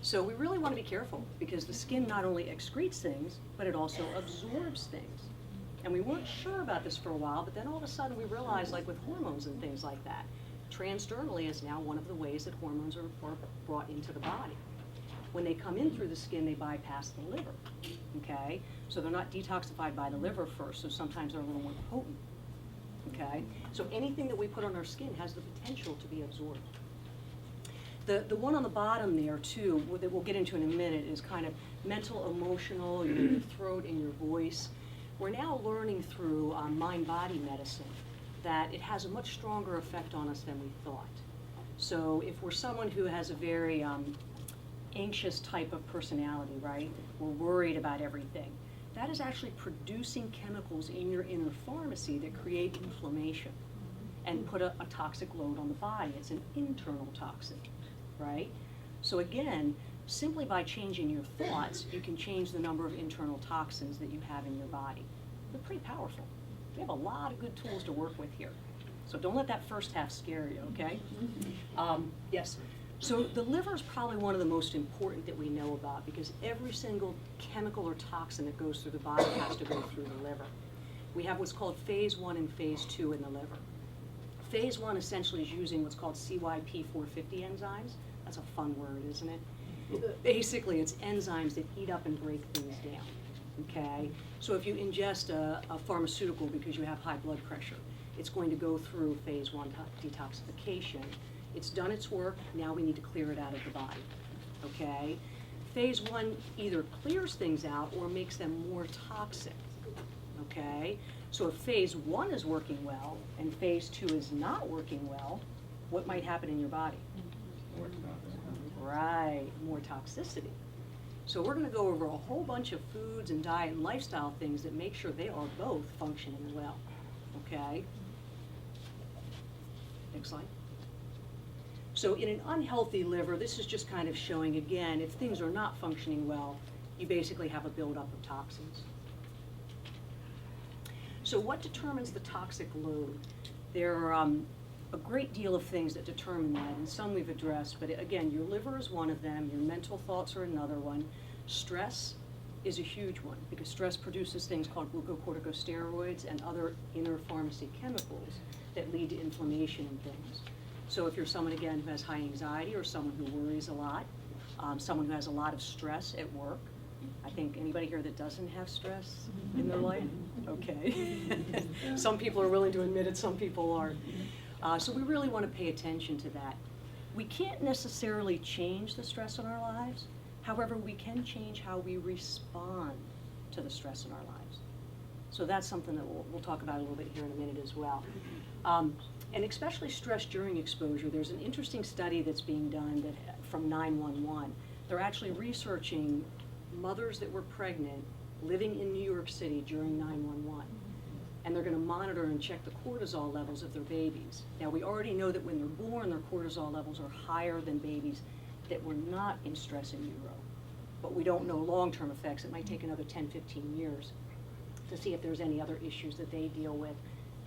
So we really want to be careful because the skin not only excretes things, but it also absorbs things. And we weren't sure about this for a while, but then all of a sudden we realized, like with hormones and things like that, transdermally is now one of the ways that hormones are brought into the body. When they come in through the skin, they bypass the liver, okay? So they're not detoxified by the liver first, so sometimes they're a little more potent, okay? So anything that we put on our skin has the potential to be absorbed. The one on the bottom there, too, that we'll get into in a minute, is kind of mental, emotional, your throat and your voice. We're now learning through mind-body medicine that it has a much stronger effect on us than we thought. So if we're someone who has a very anxious type of personality, right? We're worried about everything. That is actually producing chemicals in your inner pharmacy that create inflammation and put a toxic load on the body. It's an internal toxin, right? So again, simply by changing your thoughts, you can change the number of internal toxins that you have in your body. They're pretty powerful. We have a lot of good tools to work with here. So don't let that first half scare you, okay? Yes. So the liver is probably one of the most important that we know about because every single chemical or toxin that goes through the body has to go through the liver. We have what's called phase 1 and phase 2 in the liver. Phase 1 essentially is using what's called CYP450 enzymes. That's a fun word, isn't it? Basically, it's enzymes that eat up and break things down, okay? So if you ingest a pharmaceutical because you have high blood pressure, it's going to go through phase 1 detoxification. It's done its work, now we need to clear it out of the body, okay? Phase 1 either clears things out or makes them more toxic, okay? So if phase 1 is working well and phase 2 is not working well, what might happen in your body? Right, more toxicity. So we're gonna go over a whole bunch of foods and diet and lifestyle things that make sure they are both functioning well, okay? Next slide. So in an unhealthy liver, this is just kind of showing, again, if things are not functioning well, you basically have a buildup of toxins. So what determines the toxic load? There are a great deal of things that determine that, and some we've addressed, but again, your liver is one of them, your mental thoughts are another one. Stress is a huge one, because stress produces things called glucocorticosteroids and other inner pharmacy chemicals that lead to inflammation and things. So if you're someone, again, who has high anxiety or someone who worries a lot, someone who has a lot of stress at work, I think anybody here that doesn't have stress in their life? Okay. Some people are willing to admit it, some people aren't. So we really want to pay attention to that. We can't necessarily change the stress in our lives. However, we can change how we respond to the stress in our lives. So that's something that we'll talk about a little bit here in a minute as well. And especially stress during exposure, there's an interesting study that's being done from 911. They're actually researching mothers that were pregnant living in New York City during 911. And they're going to monitor and check the cortisol levels of their babies. Now, we already know that when they're born, their cortisol levels are higher than babies that were not in stress in utero. But we don't know long-term effects. It might take another 10, 15 years to see if there's any other issues that they deal with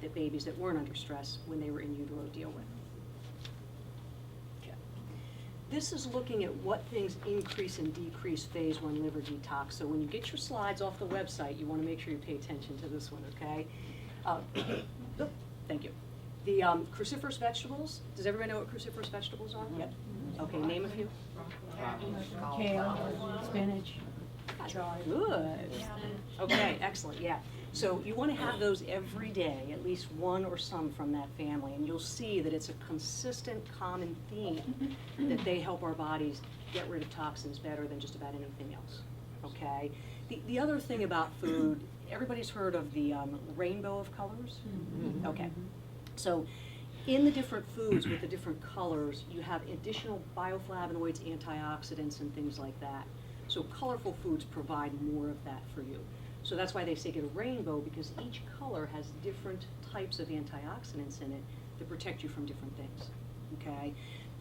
that babies that weren't under stress when they were in utero deal with. Okay. This is looking at what things increase and decrease phase 1 liver detox. So when you get your slides off the website, you want to make sure you pay attention to this one, okay? Thank you. The cruciferous vegetables, does everybody know what cruciferous vegetables are? Yep. Okay, name a few. Kale, spinach. Good. Okay, excellent, yeah. So you want to have those every day, at least one or some from that family, and you'll see that it's a consistent, common theme that they help our bodies get rid of toxins better than just about anything else, okay? The other thing about food, everybody's heard of the rainbow of colors? Okay, so in the different foods with the different colors, you have additional bioflavonoids, antioxidants, and things like that. So colorful foods provide more of that for you. So that's why they say get a rainbow, because each color has different types of antioxidants in it that protect you from different things, okay?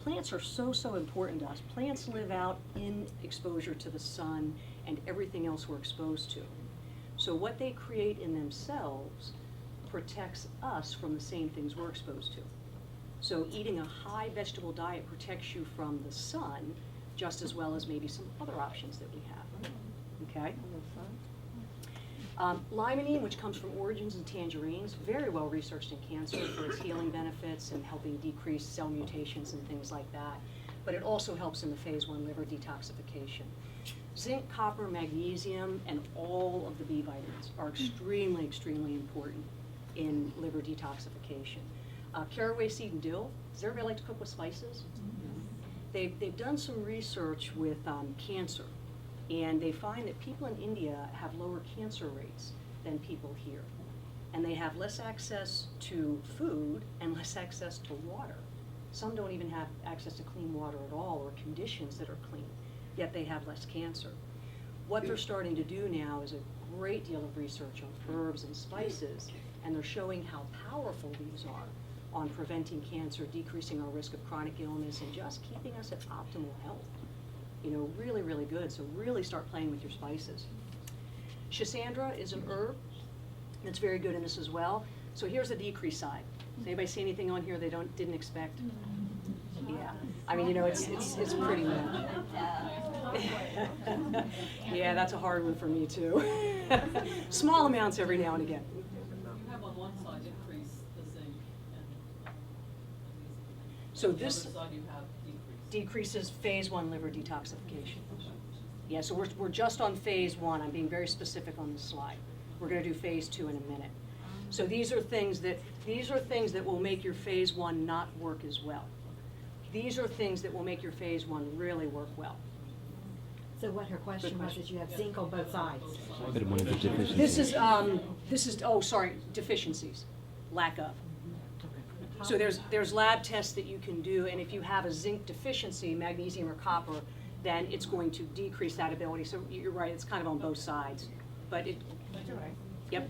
Plants are so important to us. Plants live out in exposure to the sun and everything else we're exposed to. So what they create in themselves protects us from the same things we're exposed to. So eating a high vegetable diet protects you from the sun just as well as maybe some other options that we have, okay? Limonene, which comes from origins in tangerines, very well researched in cancer for its healing benefits and helping decrease cell mutations and things like that. But it also helps in the phase 1 liver detoxification. Zinc, copper, magnesium, and all of the B vitamins are extremely important in liver detoxification. Caraway seed and dill. Does everybody like to cook with spices? They've done some research with cancer. And they find that people in India have lower cancer rates than people here. And they have less access to food and less access to water. Some don't even have access to clean water at all or conditions that are clean, yet they have less cancer. What they're starting to do now is a great deal of research on herbs and spices, and they're showing how powerful these are on preventing cancer, decreasing our risk of chronic illness, and just keeping us at optimal health. You know, really good. So really start playing with your spices. Schisandra is an herb that's very good in this as well. So here's the decrease side. Does anybody see anything on here they didn't expect? Yeah. I mean, you know, it's pretty much. Yeah, that's a hard one for me too. Small amounts every now and again. You have on one side increase the zinc and So on the this other side you have decreases phase 1 liver detoxification. Yeah, so we're just on phase 1. I'm being very specific on this slide. We're going to do phase 2 in a minute. So these are things that will make your phase 1 not work as well. These are things that will make your phase 1 really work well. So what her question was is you have zinc on both sides. But one of the deficiencies. This is deficiencies, lack of. So there's lab tests that you can do, and if you have a zinc deficiency, magnesium or copper, then it's going to decrease that ability. So you're right, it's kind of on both sides. But it, yep.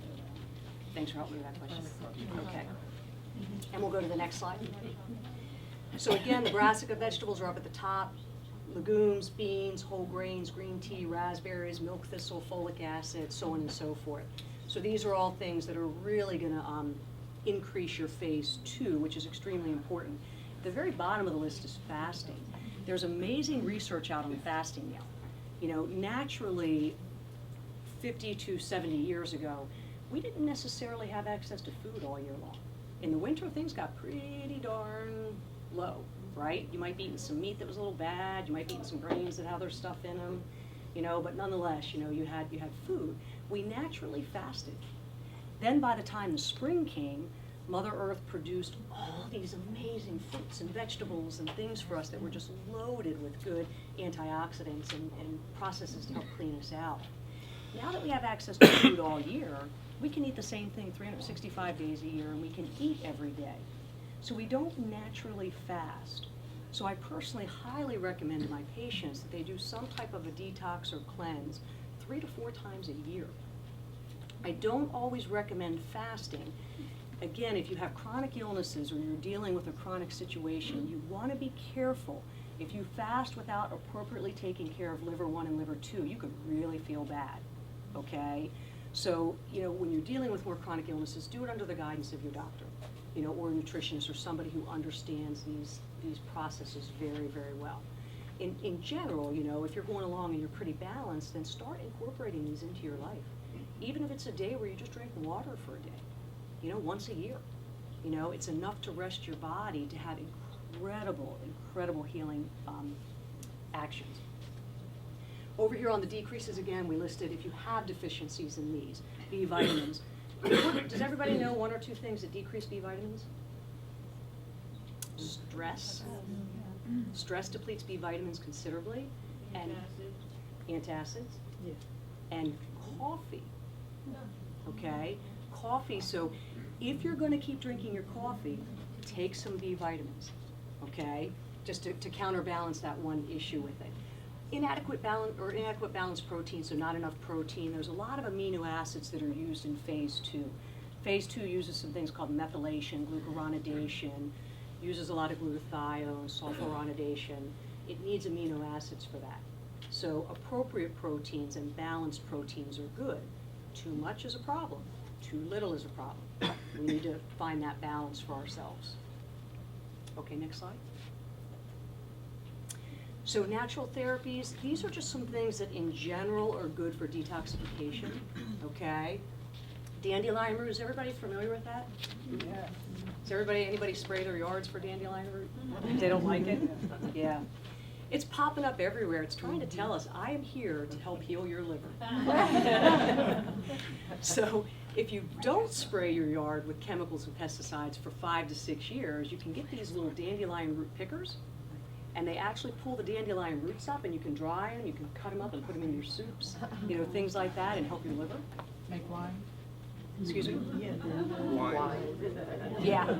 Thanks for helping me with that question. Okay. And we'll go to the next slide. So again, the brassica vegetables are up at the top. Legumes, beans, whole grains, green tea, raspberries, milk thistle, folic acid, so on and so forth. So these are all things that are really going to increase your phase 2, which is extremely important. The very bottom of the list is fasting. There's amazing research out on fasting now. You know, naturally, 50 to 70 years ago, we didn't necessarily have access to food all year long. In the winter, things got pretty darn low, right? You might be eating some meat that was a little bad, you might be eating some grains that have their stuff in them, you know, but nonetheless, you know, you had food. We naturally fasted. Then by the time the spring came, Mother Earth produced all these amazing fruits and vegetables and things for us that were just loaded with good antioxidants and processes to help clean us out. Now that we have access to food all year, we can eat the same thing 365 days a year, and we can eat every day. So we don't naturally fast. So I personally highly recommend to my patients that they do some type of a detox or cleanse 3 to 4 times a year. I don't always recommend fasting. Again, if you have chronic illnesses or you're dealing with a chronic situation, you want to be careful. If you fast without appropriately taking care of liver 1 and liver 2, you could really feel bad, okay? So, you know, when you're dealing with more chronic illnesses, do it under the guidance of your doctor, you know, or a nutritionist or somebody who understands these processes very, very well. In general, you know, if you're going along and you're pretty balanced, then start incorporating these into your life. Even if it's a day where you just drink water for a day, you know, once a year. You know, it's enough to rest your body to have incredible healing actions. Over here on the decreases, again, we listed if you have deficiencies in these, B vitamins. Does everybody know 1 or 2 things that decrease B vitamins? Stress. Stress depletes B vitamins considerably. And antacids. Yeah. And coffee. Okay? Coffee, so if you're going to keep drinking your coffee, take some B vitamins, okay? Just to counterbalance that one issue with it. Inadequate balanced protein, so not enough protein. There's a lot of amino acids that are used in phase 2. Phase 2 uses some things called methylation, glucuronidation, uses a lot of glutathione, sulfuronidation. It needs amino acids for that. So appropriate proteins and balanced proteins are good. Too much is a problem. Too little is a problem. We need to find that balance for ourselves. Okay, next slide. So natural therapies, these are just some things that in general are good for detoxification, okay? Dandelion root, is everybody familiar with that? Yeah. Does anybody spray their yards for dandelion root? They don't like it? Yeah. It's popping up everywhere. It's trying to tell us, I am here to help heal your liver. So if you don't spray your yard with chemicals and pesticides for 5 to 6 years, you can get these little dandelion root pickers, and they actually pull the dandelion roots up, and you can dry them, you can cut them up and put them in your soups, you know, things like that, and help your liver. Make wine? Excuse me? Wine. Yeah.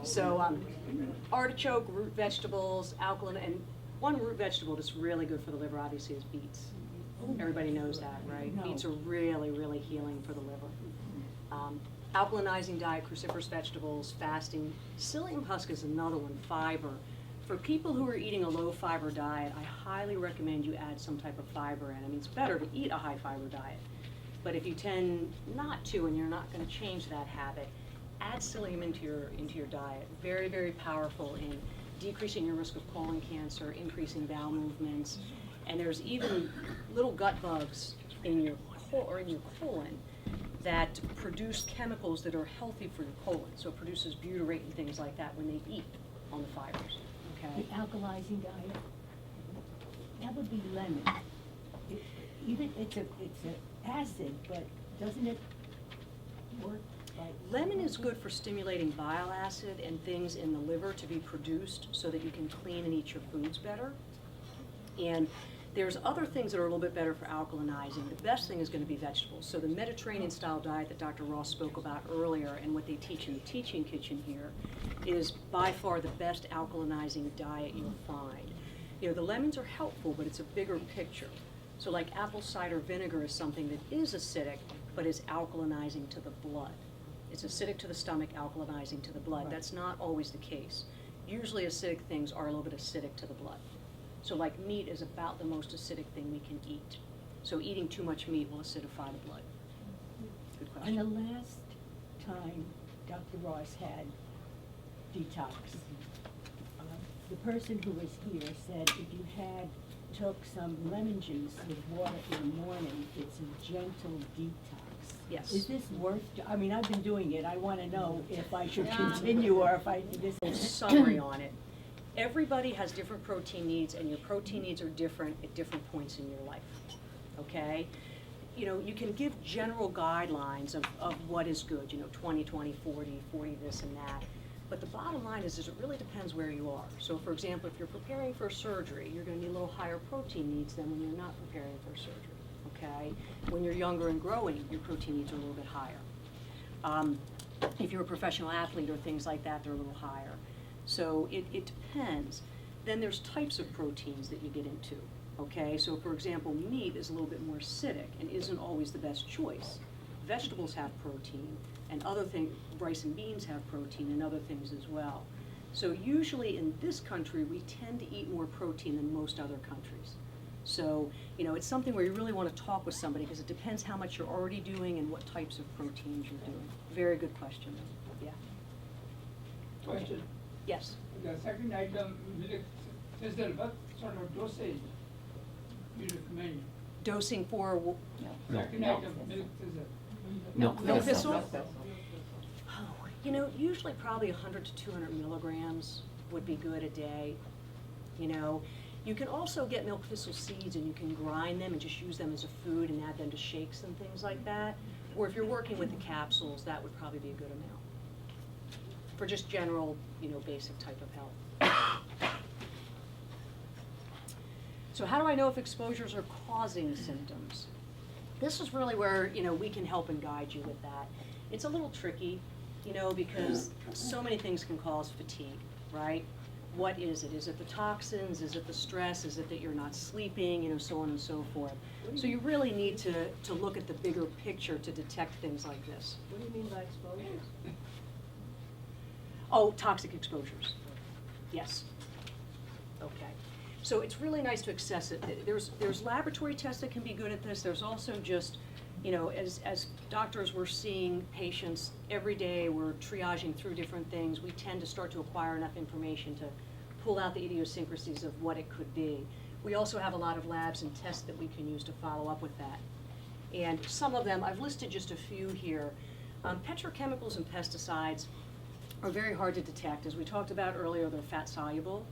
So artichoke, root vegetables, alkaline, and one root vegetable that's really good for the liver obviously is beets. Everybody knows that, right? No. Beets are really healing for the liver. Alkalinizing diet, cruciferous vegetables, fasting. Psyllium husk is another one, fiber. For people who are eating a low fiber diet, I highly recommend you add some type of fiber in. I mean, it's better to eat a high fiber diet. But if you tend not to and you're not going to change that habit, add psyllium into your diet. Very powerful in decreasing your risk of colon cancer, increasing bowel movements, and there's even little gut bugs in your colon that produce chemicals that are healthy for your colon. So it produces butyrate and things like that when they eat on the fibers. Okay. The alkalizing diet, that would be lemon. It's a acid, but doesn't it work like? Lemon is good for stimulating bile acid and things in the liver to be produced so that you can clean and eat your foods better. And there's other things that are a little bit better for alkalinizing. The best thing is going to be vegetables. So the Mediterranean style diet that Dr. Ross spoke about earlier and what they teach in the teaching kitchen here is by far the best alkalinizing diet you'll find. You know, the lemons are helpful, but it's a bigger picture. So like apple cider vinegar is something that is acidic, but is alkalinizing to the blood. It's acidic to the stomach, alkalinizing to the blood. Right. That's not always the case. Usually acidic things are a little bit acidic to the blood. So like meat is about the most acidic thing we can eat. So eating too much meat will acidify the blood. Good question. And the last time Dr. Ross had detox, the person who was here said if you took some lemon juice with water in the morning, it's a gentle detox. Yes. Is this worth, I mean, I've been doing it, I wanna know if I should continue or if I, this A summary on it. Everybody has different protein needs, and your protein needs are different at different points in your life, okay? You know, you can give general guidelines of what is good, 20, 20, 40, 40 this and that. But the bottom line is it really depends where you are. So for example, if you're preparing for surgery, you're gonna need a little higher protein needs than when you're not preparing for surgery, okay? When you're younger and growing, your protein needs are a little bit higher. If you're a professional athlete or things like that, they're a little higher. So it depends. Then there's types of proteins that you get into, okay? So for example, meat is a little bit more acidic and isn't always the best choice. Vegetables have protein, and other things, rice and beans have protein and other things as well. So usually in this country, we tend to eat more protein than most other countries. So, it's something where you really want to talk with somebody because it depends how much you're already doing and what types of proteins you're doing. Very good question, yeah. Question. Yes. The second item, milk thistle, what sort of dosage you recommend? Dosing for, Second item, milk thistle. Milk thistle? Oh, usually probably 100 to 200 milligrams would be good a day. You can also get milk thistle seeds and you can grind them and just use them as a food and add them to shakes and things like that. Or if you're working with the capsules, that would probably be a good amount for just general, basic type of health. So how do I know if exposures are causing symptoms? This is really where, we can help and guide you with that. It's a little tricky, because so many things can cause fatigue, right? What is it? Is it the toxins? Is it the stress? Is it that you're not sleeping? So on and so forth. So you really need to look at the bigger picture to detect things like this. What do you mean by exposures? Oh, toxic exposures. Yes. Okay. So it's really nice to assess it. There's laboratory tests that can be good at this. There's also just, as doctors, we're seeing patients every day, we're triaging through different things. We tend to start to acquire enough information to pull out the idiosyncrasies of what it could be. We also have a lot of labs and tests that we can use to follow up with that. And some of them, I've listed just a few here. Petrochemicals and pesticides are very hard to detect. As we talked about earlier, they're fat soluble.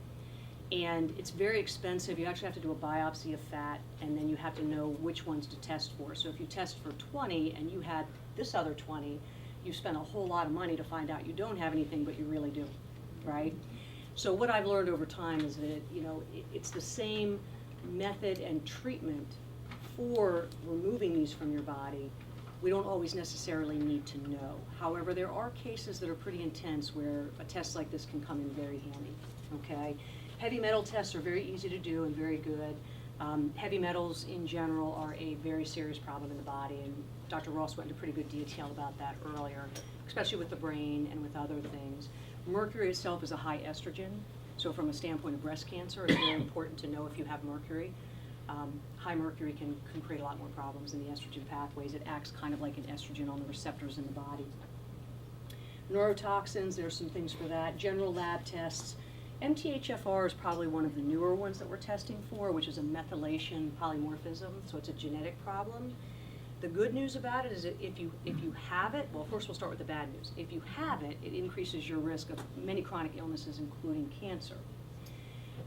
And it's very expensive. You actually have to do a biopsy of fat, and then you have to know which ones to test for. So if you test for 20 and you had this other 20, you spend a whole lot of money to find out you don't have anything, but you really do, right? So what I've learned over time is that, it's the same method and treatment for removing these from your body. We don't always necessarily need to know. However, there are cases that are pretty intense where a test like this can come in very handy, okay? Heavy metal tests are very easy to do and very good. Heavy metals in general are a very serious problem in the body, and Dr. Ross went into pretty good detail about that earlier, especially with the brain and with other things. Mercury itself is a high estrogen, so from a standpoint of breast cancer, it's very important to know if you have mercury. High mercury can create a lot more problems in the estrogen pathways. It acts kind of like an estrogen on the receptors in the body. Neurotoxins, there's some things for that. General lab tests. MTHFR is probably one of the newer ones that we're testing for, which is a methylation polymorphism, so it's a genetic problem. The good news about it is that if you have it, well, first we'll start with the bad news. If you have it, it increases your risk of many chronic illnesses, including cancer.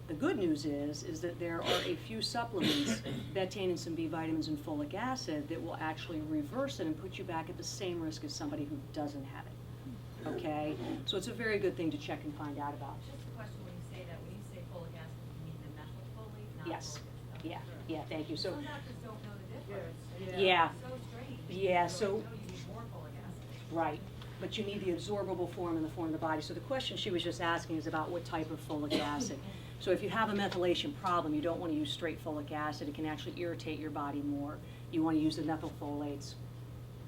The good news is that there are a few supplements, betaine and some B vitamins and folic acid, that will actually reverse it and put you back at the same risk as somebody who doesn't have it, okay? So it's a very good thing to check and find out about. Just a question when you say that, when you say folic acid, you mean the methylfolate, not Yes. folic acid? Yeah, thank you. So, Some doctors don't know the difference. yeah. It's so strange. Yeah, So so, you know you need more folic acid. right, but you need the absorbable form in the form of the body. So the question she was just asking is about what type of folic acid. So if you have a methylation problem, you don't want to use straight folic acid. It can actually irritate your body more. You want to use the methylfolates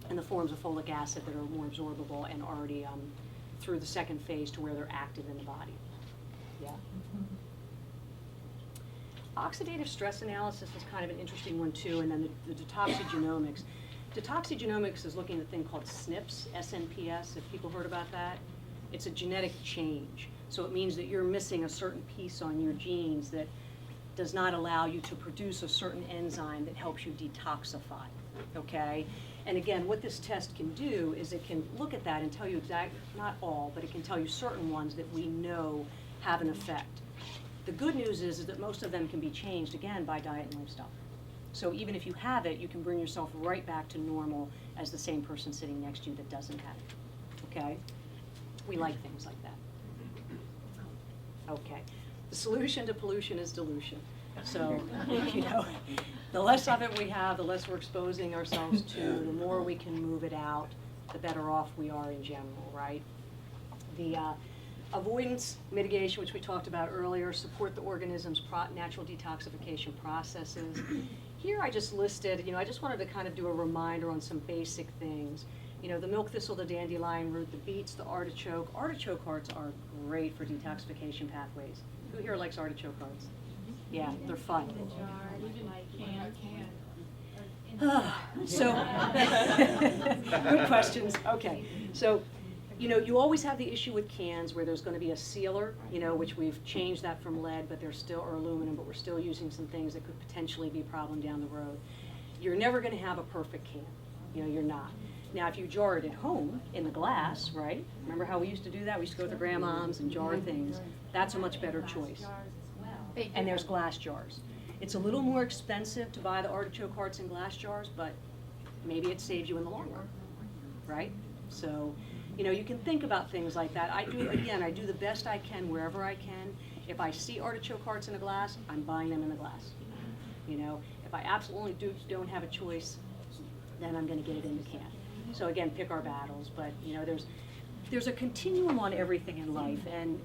and the forms of folic acid that are more absorbable and already through the second phase to where they're active in the body. Yeah. Oxidative stress analysis is kind of an interesting one too, and then the detoxigenomics. Detoxigenomics is looking at a thing called SNPs, SNPs, if people heard about that. It's a genetic change. So it means that you're missing a certain piece on your genes that does not allow you to produce a certain enzyme that helps you detoxify, okay? And again, what this test can do is it can look at that and tell you not all, but it can tell you certain ones that we know have an effect. The good news is that most of them can be changed, again, by diet and lifestyle. So even if you have it, you can bring yourself right back to normal as the same person sitting next to you that doesn't have it, okay? We like things like that. Okay, the solution to pollution is dilution. So, you know, the less of it we have, the less we're exposing ourselves to, the more we can move it out, the better off we are in general, right? The avoidance, mitigation, which we talked about earlier, support the organism's natural detoxification processes. Here I just listed, you know, I just wanted to kind of do a reminder on some basic things. You know, the milk thistle, the dandelion root, the beets, the artichoke. Artichoke hearts are great for detoxification pathways. Who here likes artichoke hearts? Yeah, they're fun. So, good questions. Okay, so, you know, you always have the issue with cans where there's going to be a sealer, you know, which we've changed that from lead, but there's still, or aluminum, but we're still using some things that could potentially be a problem down the road. You're never going to have a perfect can. You know, you're not. Now, if you jar it at home in the glass, right? Remember how we used to do that? We used to go with the grandmoms and jar things. That's a much better choice. And there's glass jars. It's a little more expensive to buy the artichoke hearts in glass jars, but maybe it saves you in the long run, right? So, you know, you can think about things like that. I do the best I can wherever I can. If I see artichoke hearts in a glass, I'm buying them in the glass. You know, if I absolutely don't have a choice, then I'm going to get it in the can. So again, pick our battles. But you know, there's a continuum on everything in life, and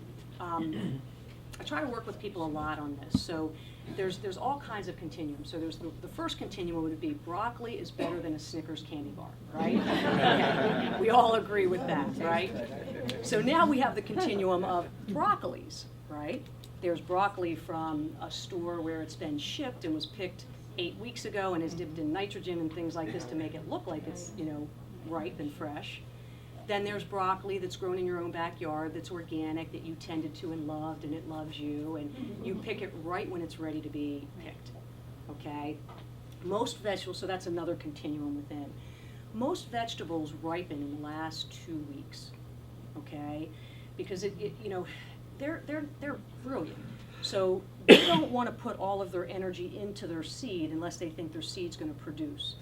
I try to work with people a lot on this. So there's all kinds of continuums. So there's the first continuum would be broccoli is better than a Snickers candy bar, right? Okay. We all agree with that, right? So now we have the continuum of broccolis, right? There's broccoli from a store where it's been shipped and was picked 8 weeks ago and is dipped in nitrogen and things like this to make it look like it's, you know, ripe and fresh. Then there's broccoli that's grown in your own backyard, that's organic, that you tended to and loved, and it loves you, and you pick it right when it's ready to be picked, okay? Most vegetables, so that's another continuum within. Most vegetables ripen in the last 2 weeks, okay? Because you know, they're brilliant. So they don't want to put all of their energy into their seed unless they think their seed's going to produce.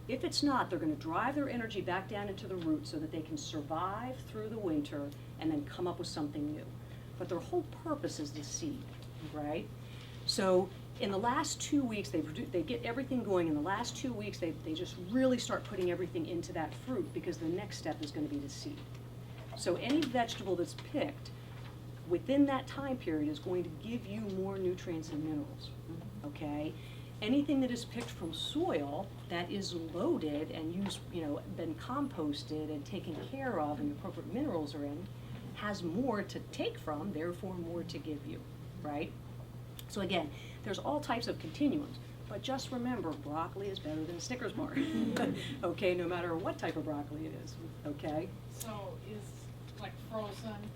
If it's not, they're going to drive their energy back down into the root so that they can survive through the winter and then come up with something new. But their whole purpose is the seed, right? So in the last 2 weeks, they get everything going. In the last 2 weeks, they just really start putting everything into that fruit because the next step is going to be the seed. So any vegetable that's picked within that time period is going to give you more nutrients and minerals, okay? Anything that is picked from soil that is loaded and used, you know, been composted and taken care of and the appropriate minerals are in, has more to take from, therefore more to give you, right? So again, there's all types of continuums, but just remember, broccoli is better than a Snickers bar, okay, no matter what type of broccoli it is, okay? So is like frozen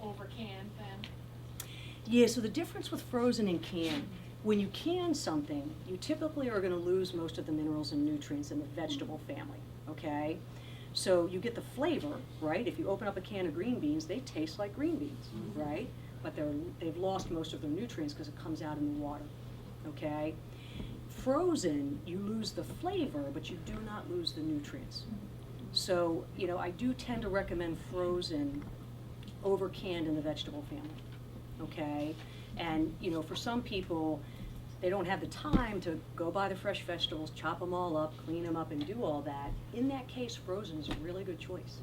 over canned then? Yeah, so the difference with frozen and canned, when you can something, you typically are going to lose most of the minerals and nutrients in the vegetable family, okay? So you get the flavor, right? If you open up a can of green beans, they taste like green beans, right? But they've lost most of their nutrients because it comes out in the water, okay? Frozen, you lose the flavor, but you do not lose the nutrients. So, you know, I do tend to recommend frozen over canned in the vegetable family, okay? And, you know, for some people, they don't have the time to go buy the fresh vegetables, chop them all up, clean them up, and do all that. In that case, frozen is a really good choice.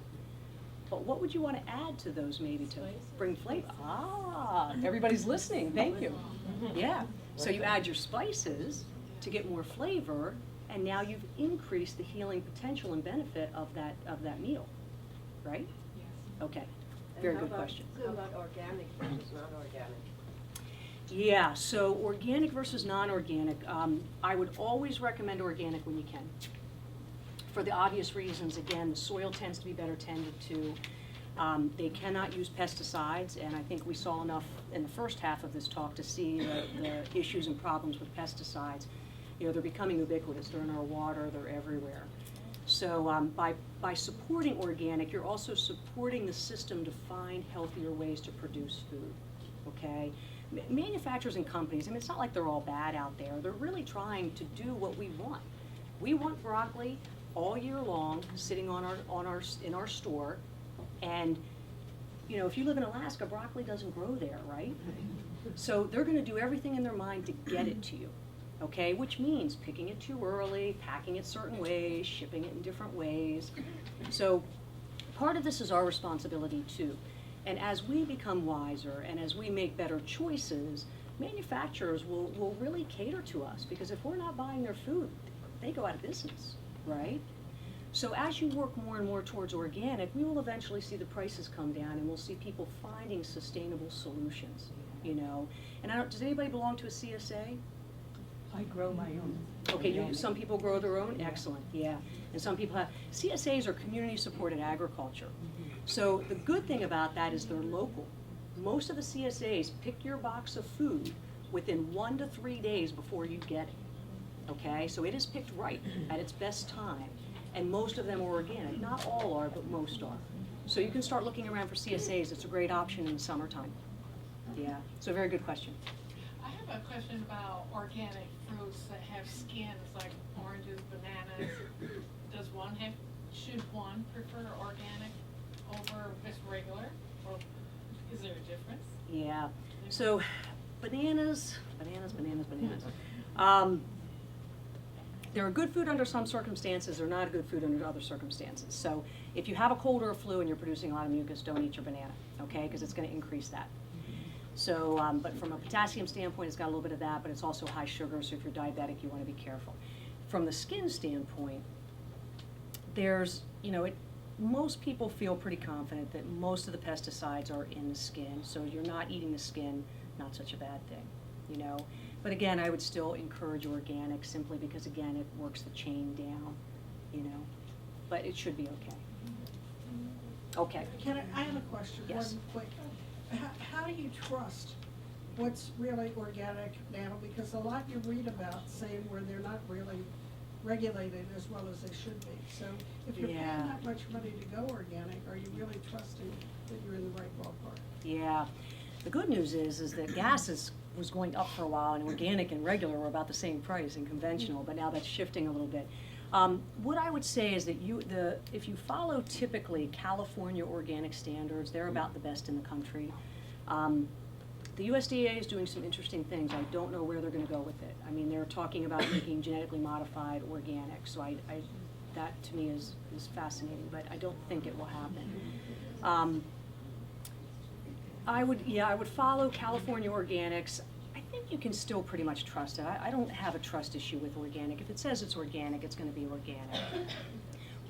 But what would you want to add to those maybe to bring flavor? Ah, everybody's listening, thank you. Yeah, so you add your spices to get more flavor, and now you've increased the healing potential and benefit of that meal, right? Yes. Okay, very good question. How about organic versus non-organic? Yeah, so organic versus non-organic, I would always recommend organic when you can. For the obvious reasons, again, the soil tends to be better tended to. They cannot use pesticides, and I think we saw enough in the first half of this talk to see the issues and problems with pesticides. You know, they're becoming ubiquitous. They're in our water, they're everywhere. So by supporting organic, you're also supporting the system to find healthier ways to produce food, okay? Manufacturers and companies, I mean, it's not like they're all bad out there. They're really trying to do what we want. We want broccoli all year long, sitting in our store, and you know, if you live in Alaska, broccoli doesn't grow there, right? So they're going to do everything in their mind to get it to you, okay? Which means picking it too early, packing it certain ways, shipping it in different ways. So part of this is our responsibility too. And as we become wiser and as we make better choices, manufacturers will really cater to us, because if we're not buying their food, they go out of business, right? So as you work more and more towards organic, we will eventually see the prices come down, and we'll see people finding sustainable solutions, you know. And does anybody belong to a CSA? I grow my own. Okay, some people grow their own, excellent, yeah. And some people have, CSAs are community supported agriculture. So the good thing about that is they're local. Most of the CSAs pick your box of food within 1 to 3 days before you get it, okay? So it is picked right at its best time. And most of them are organic. Not all are, but most are. So you can start looking around for CSAs. It's a great option in the summertime. Yeah, so very good question. I have a question about organic fruits that have skins, like oranges, bananas. Should one prefer organic over just regular, or is there a difference? Yeah, so bananas. They're a good food under some circumstances, they're not a good food under other circumstances. So if you have a cold or a flu and you're producing a lot of mucus, don't eat your banana, okay? Because it's going to increase that. So, but from a potassium standpoint, it's got a little bit of that, but it's also high sugar, so if you're diabetic, you want to be careful. From the skin standpoint, there's, you know, most people feel pretty confident that most of the pesticides are in the skin, so you're not eating the skin, not such a bad thing, you know. But again, I would still encourage organic simply because, again, it works the chain down, you know. But it should be okay. Okay. I have a question, Yes. one quick. How do you trust what's really organic now? Because a lot you read about saying where they're not really regulated as well as they should be. So if you're paying Yeah. that much money to go organic, are you really trusting that you're in the right ballpark? Yeah. The good news is that gas was going up for a while, and organic and regular were about the same price and conventional, but now that's shifting a little bit. What I would say is that if you follow typically California organic standards, they're about the best in the country. The USDA is doing some interesting things. I don't know where they're going to go with it. I mean, they're talking about making genetically modified organic, so that to me is fascinating, but I don't think it will happen. I would follow California organics. I think you can still pretty much trust it. I don't have a trust issue with organic. If it says it's organic, it's going to be organic.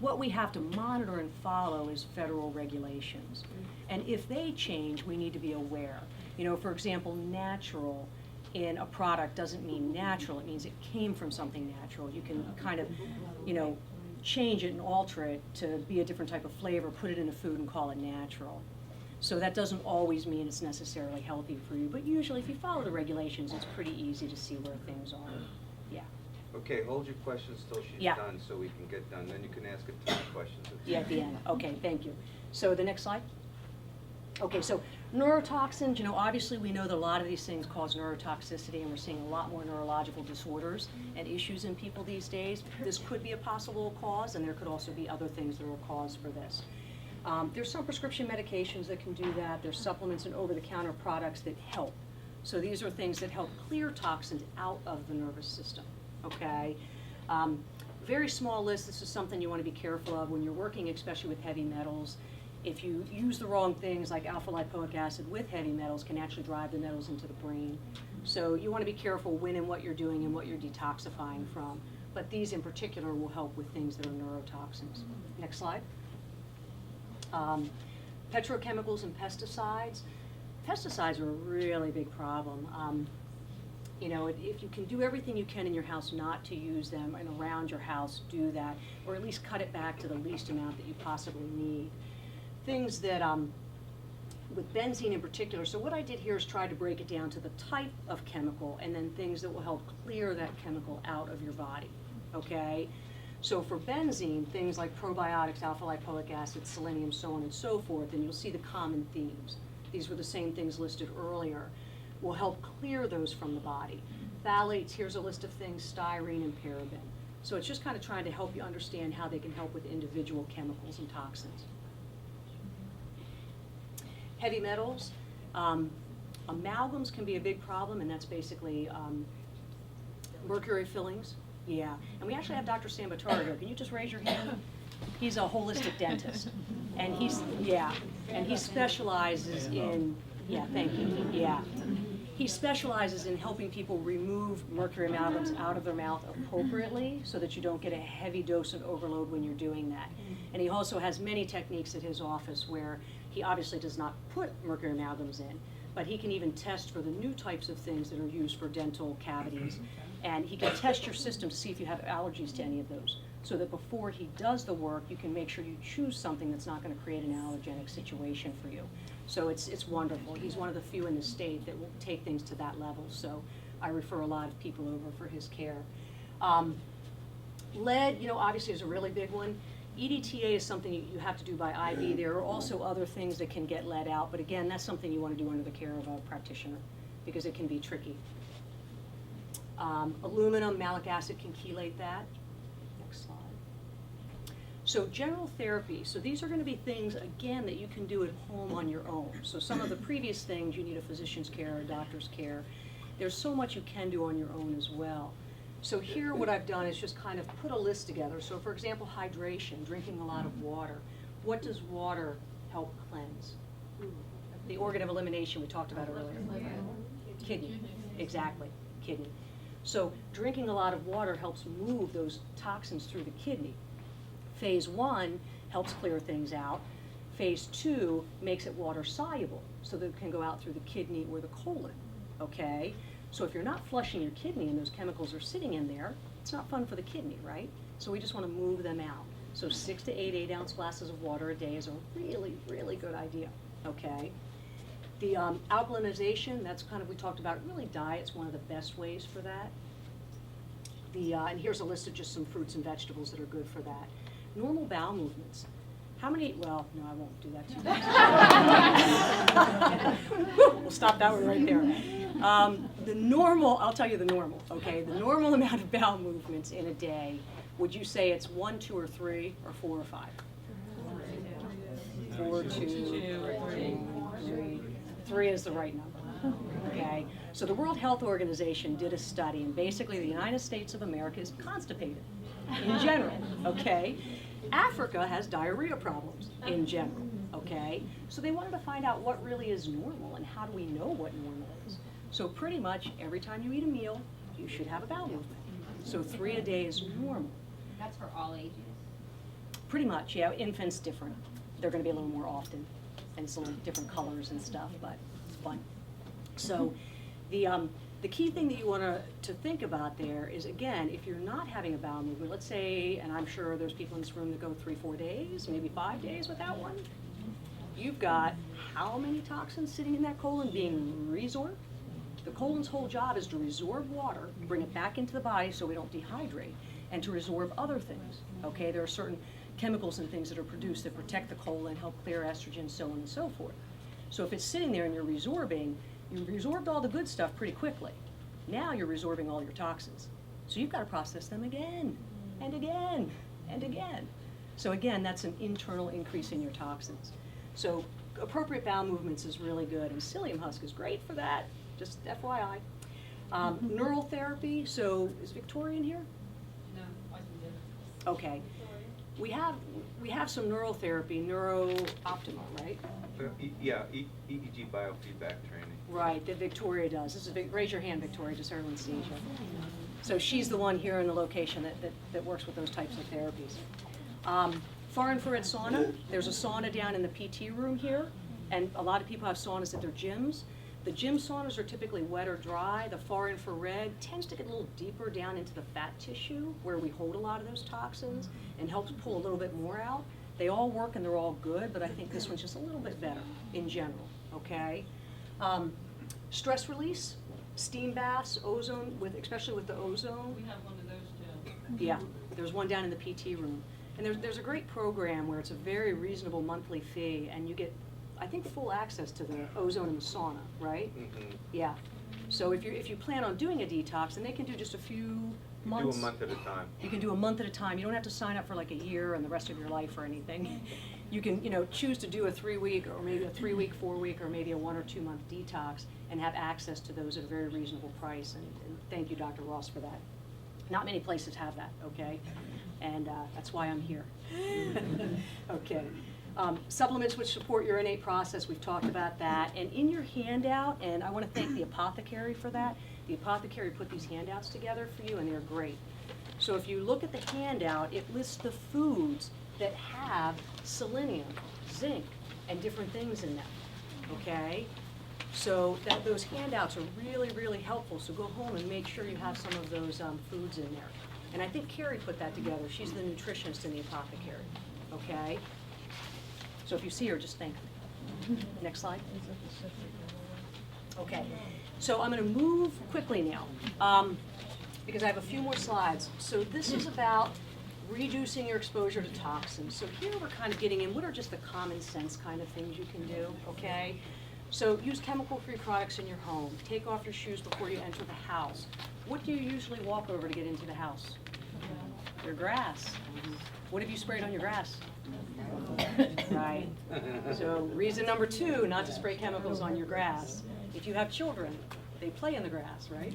What we have to monitor and follow is federal regulations. And if they change, we need to be aware. You know, for example, natural in a product doesn't mean natural. It means it came from something natural. You can kind of, you know, change it and alter it to be a different type of flavor, put it in a food and call it natural. So that doesn't always mean it's necessarily healthy for you, but usually if you follow the regulations, it's pretty easy to see where things are. Yeah. Okay, hold your questions till she's Yeah. done so we can get done. Then you can ask a ton of questions. Yeah, at the end. Okay, thank you. So the next slide. Okay, so neurotoxins, you know, obviously we know that a lot of these things cause neurotoxicity, and we're seeing a lot more neurological disorders and issues in people these days. This could be a possible cause, and there could also be other things that are a cause for this. There's some prescription medications that can do that. There's supplements and over-the-counter products that help. So these are things that help clear toxins out of the nervous system, okay? Very small list. This is something you want to be careful of when you're working, especially with heavy metals. If you use the wrong things, like alpha-lipoic acid with heavy metals can actually drive the metals into the brain. So you want to be careful when and what you're doing and what you're detoxifying from. But these in particular will help with things that are neurotoxins. Next slide. Petrochemicals and pesticides. Pesticides are a really big problem. You know, if you can do everything you can in your house not to use them and around your house, do that, or at least cut it back to the least amount that you possibly need. Things that, with benzene in particular, so what I did here is try to break it down to the type of chemical and then things that will help clear that chemical out of your body, okay? So for benzene, things like probiotics, alpha-lipoic acid, selenium, so on and so forth, and you'll see the common themes. These were the same things listed earlier, will help clear those from the body. Phthalates, here's a list of things, styrene and paraben. So it's just kind of trying to help you understand how they can help with individual chemicals and toxins. Heavy metals, amalgams can be a big problem, and that's basically mercury fillings. Yeah, and we actually have Dr. Sambataro here. Can you just raise your hand? He's a holistic dentist, and he specializes in, thank you, He specializes in helping people remove mercury amalgams out of their mouth appropriately so that you don't get a heavy dose of overload when you're doing that. And he also has many techniques at his office where he obviously does not put mercury amalgams in, but he can even test for the new types of things that are used for dental cavities. And he can test your system to see if you have allergies to any of those, so that before he does the work, you can make sure you choose something that's not going to create an allergenic situation for you. So it's wonderful. He's one of the few in the state that will take things to that level, so I refer a lot of people over for his care. Lead, obviously is a really big one. EDTA is something you have to do by IV. There are also other things that can get lead out, but again, that's something you want to do under the care of a practitioner because it can be tricky. Aluminum, malic acid can chelate that. Next slide. So general therapy. So these are going to be things, again, that you can do at home on your own. So some of the previous things, you need a physician's care, a doctor's care. There's so much you can do on your own as well. So here what I've done is just kind of put a list together. So for example, hydration, drinking a lot of water. What does water help cleanse? The organ of elimination we talked about earlier. Kidney, exactly, kidney. So drinking a lot of water helps move those toxins through the kidney. Phase 1 helps clear things out. Phase 2 makes it water soluble so that it can go out through the kidney or the colon, okay? So if you're not flushing your kidney and those chemicals are sitting in there, it's not fun for the kidney, right? So we just want to move them out. So 6 to 8 8-ounce glasses of water a day is a really, really good idea, okay? The alkalinization, that's kind of, we talked about, really diet's one of the best ways for that. And here's a list of just some fruits and vegetables that are good for that. Normal bowel movements. How many, well, no, I won't do that too much. We'll stop that one right there. The normal, I'll tell you the normal, okay? The normal amount of bowel movements in a day, would you say it's 1, 2, or 3, or 4 or 5? 4, 2, 3. 3 is the right number, okay? So the World Health Organization did a study, and basically the United States of America is constipated in general, okay? Africa has diarrhea problems in general, okay? So they wanted to find out what really is normal and how do we know what normal is. So pretty much every time you eat a meal, you should have a bowel movement. So 3 a day is normal. That's for all ages? Pretty much, yeah. Infants different. They're going to be a little more often, and some different colors and stuff, but it's fun. So the key thing that you want to think about there is, again, if you're not having a bowel movement, let's say, and I'm sure there's people in this room that go 3, 4 days, maybe 5 days without one, you've got how many toxins sitting in that colon being resorbed? The colon's whole job is to resorb water, bring it back into the body so we don't dehydrate, and to resorb other things, okay? There are certain chemicals and things that are produced that protect the colon, help clear estrogen, so on and so forth. So if it's sitting there and you're resorbing, you resorbed all the good stuff pretty quickly. Now you're resorbing all your toxins. So you've got to process them again, and again, and again. So again, that's an internal increase in your toxins. So appropriate bowel movements is really good, and psyllium husk is great for that, just FYI. Neural therapy, so is Victoria in here? No, I can do it. Okay. We have some neural therapy, Neuro-Optimal, right? EEG biofeedback training. Right, that Victoria does. This is raise your hand, Victoria, just so everyone sees you. So she's the one here in the location that works with those types of therapies. Far infrared sauna. There's a sauna down in the PT room here, and a lot of people have saunas at their gyms. The gym saunas are typically wet or dry. The far infrared tends to get a little deeper down into the fat tissue where we hold a lot of those toxins and helps pull a little bit more out. They all work and they're all good, but I think this one's just a little bit better in general, okay? Stress release, steam baths, ozone, especially with the ozone. We have one of those too. Yeah, there's one down in the PT room. And there's a great program where it's a very reasonable monthly fee, and you get, I think, full access to the ozone and the sauna, right? Mhm. Yeah. So if you plan on doing a detox, then they can do just a few You do months. a month at a time. You can do a month at a time. You don't have to sign up for like a year and the rest of your life or anything. You can, choose to do a 3-week or maybe a 3-week, 4-week, or maybe a 1 or 2 month detox and have access to those at a very reasonable price. And thank you, Dr. Ross, for that. Not many places have that, okay? And that's why I'm here. Okay. Supplements which support your innate process, we've talked about that. And in your handout, and I want to thank the apothecary for that. The apothecary put these handouts together for you, and they're great. So if you look at the handout, it lists the foods that have selenium, zinc, and different things in them, okay? So those handouts are really, really helpful, so go home and make sure you have some of those foods in there. And I think Carrie put that together. She's the nutritionist in the apothecary, okay? So if you see her, just thank her. Next slide. Okay, so I'm gonna move quickly now, because I have a few more slides. So this is about reducing your exposure to toxins. So here we're kind of getting in, what are just the common sense kind of things you can do, okay? So use chemical-free products in your home. Take off your shoes before you enter the house. What do you usually walk over to get into the house? Your grass. What have you sprayed on your grass? Right. So reason number 2, not to spray chemicals on your grass. If you have children, they play in the grass, right?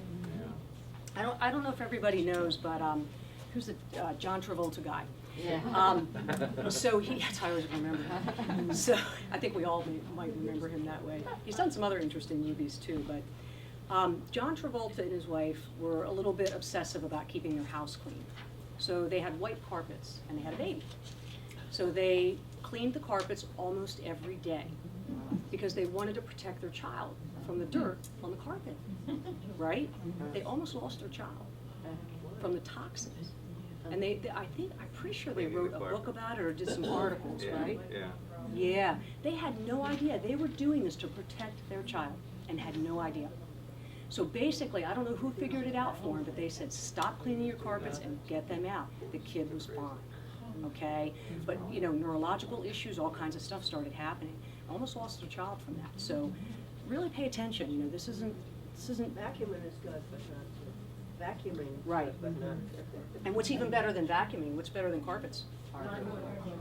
I don't know if everybody knows, but who's the John Travolta guy? Yeah. So that's how I always remember him. So I think we all might remember him that way. He's done some other interesting movies too, but John Travolta and his wife were a little bit obsessive about keeping their house clean. So they had white carpets and they had a baby. So they cleaned the carpets almost every day because they wanted to protect their child from the dirt on the carpet, right? They almost lost their child from the toxins. And I'm pretty sure they wrote a book about it or did some articles, right? Yeah. Yeah, they had no idea. They were doing this to protect their child and had no idea. So basically, I don't know who figured it out for them, but they said, stop cleaning your carpets and get them out. The kid was fine, okay? But, neurological issues, all kinds of stuff started happening. Almost lost their child from that. So really pay attention, this isn't. Vacuuming is good, but not, vacuuming. Right. But not. And what's even better than vacuuming? What's better than carpets?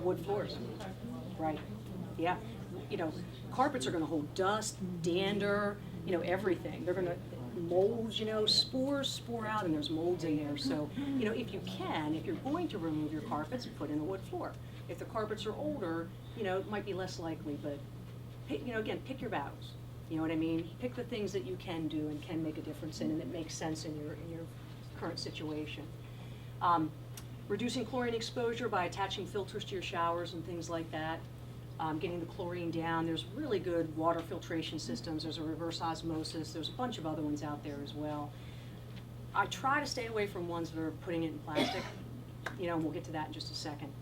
Wood floors. Right. Yeah. Carpets are going to hold dust, dander, everything. They're going to molds, spores spore out and there's molds in there. So, if you're going to remove your carpets, put in a wood floor. If the carpets are older, it might be less likely, but again, pick your battles. You know what I mean? Pick the things that you can do and can make a difference in and that makes sense in your current situation. Reducing chlorine exposure by attaching filters to your showers and things like that. Getting the chlorine down. There's really good water filtration systems. There's a reverse osmosis. There's a bunch of other ones out there as well. I try to stay away from ones that are putting it in plastic. And we'll get to that in just a second.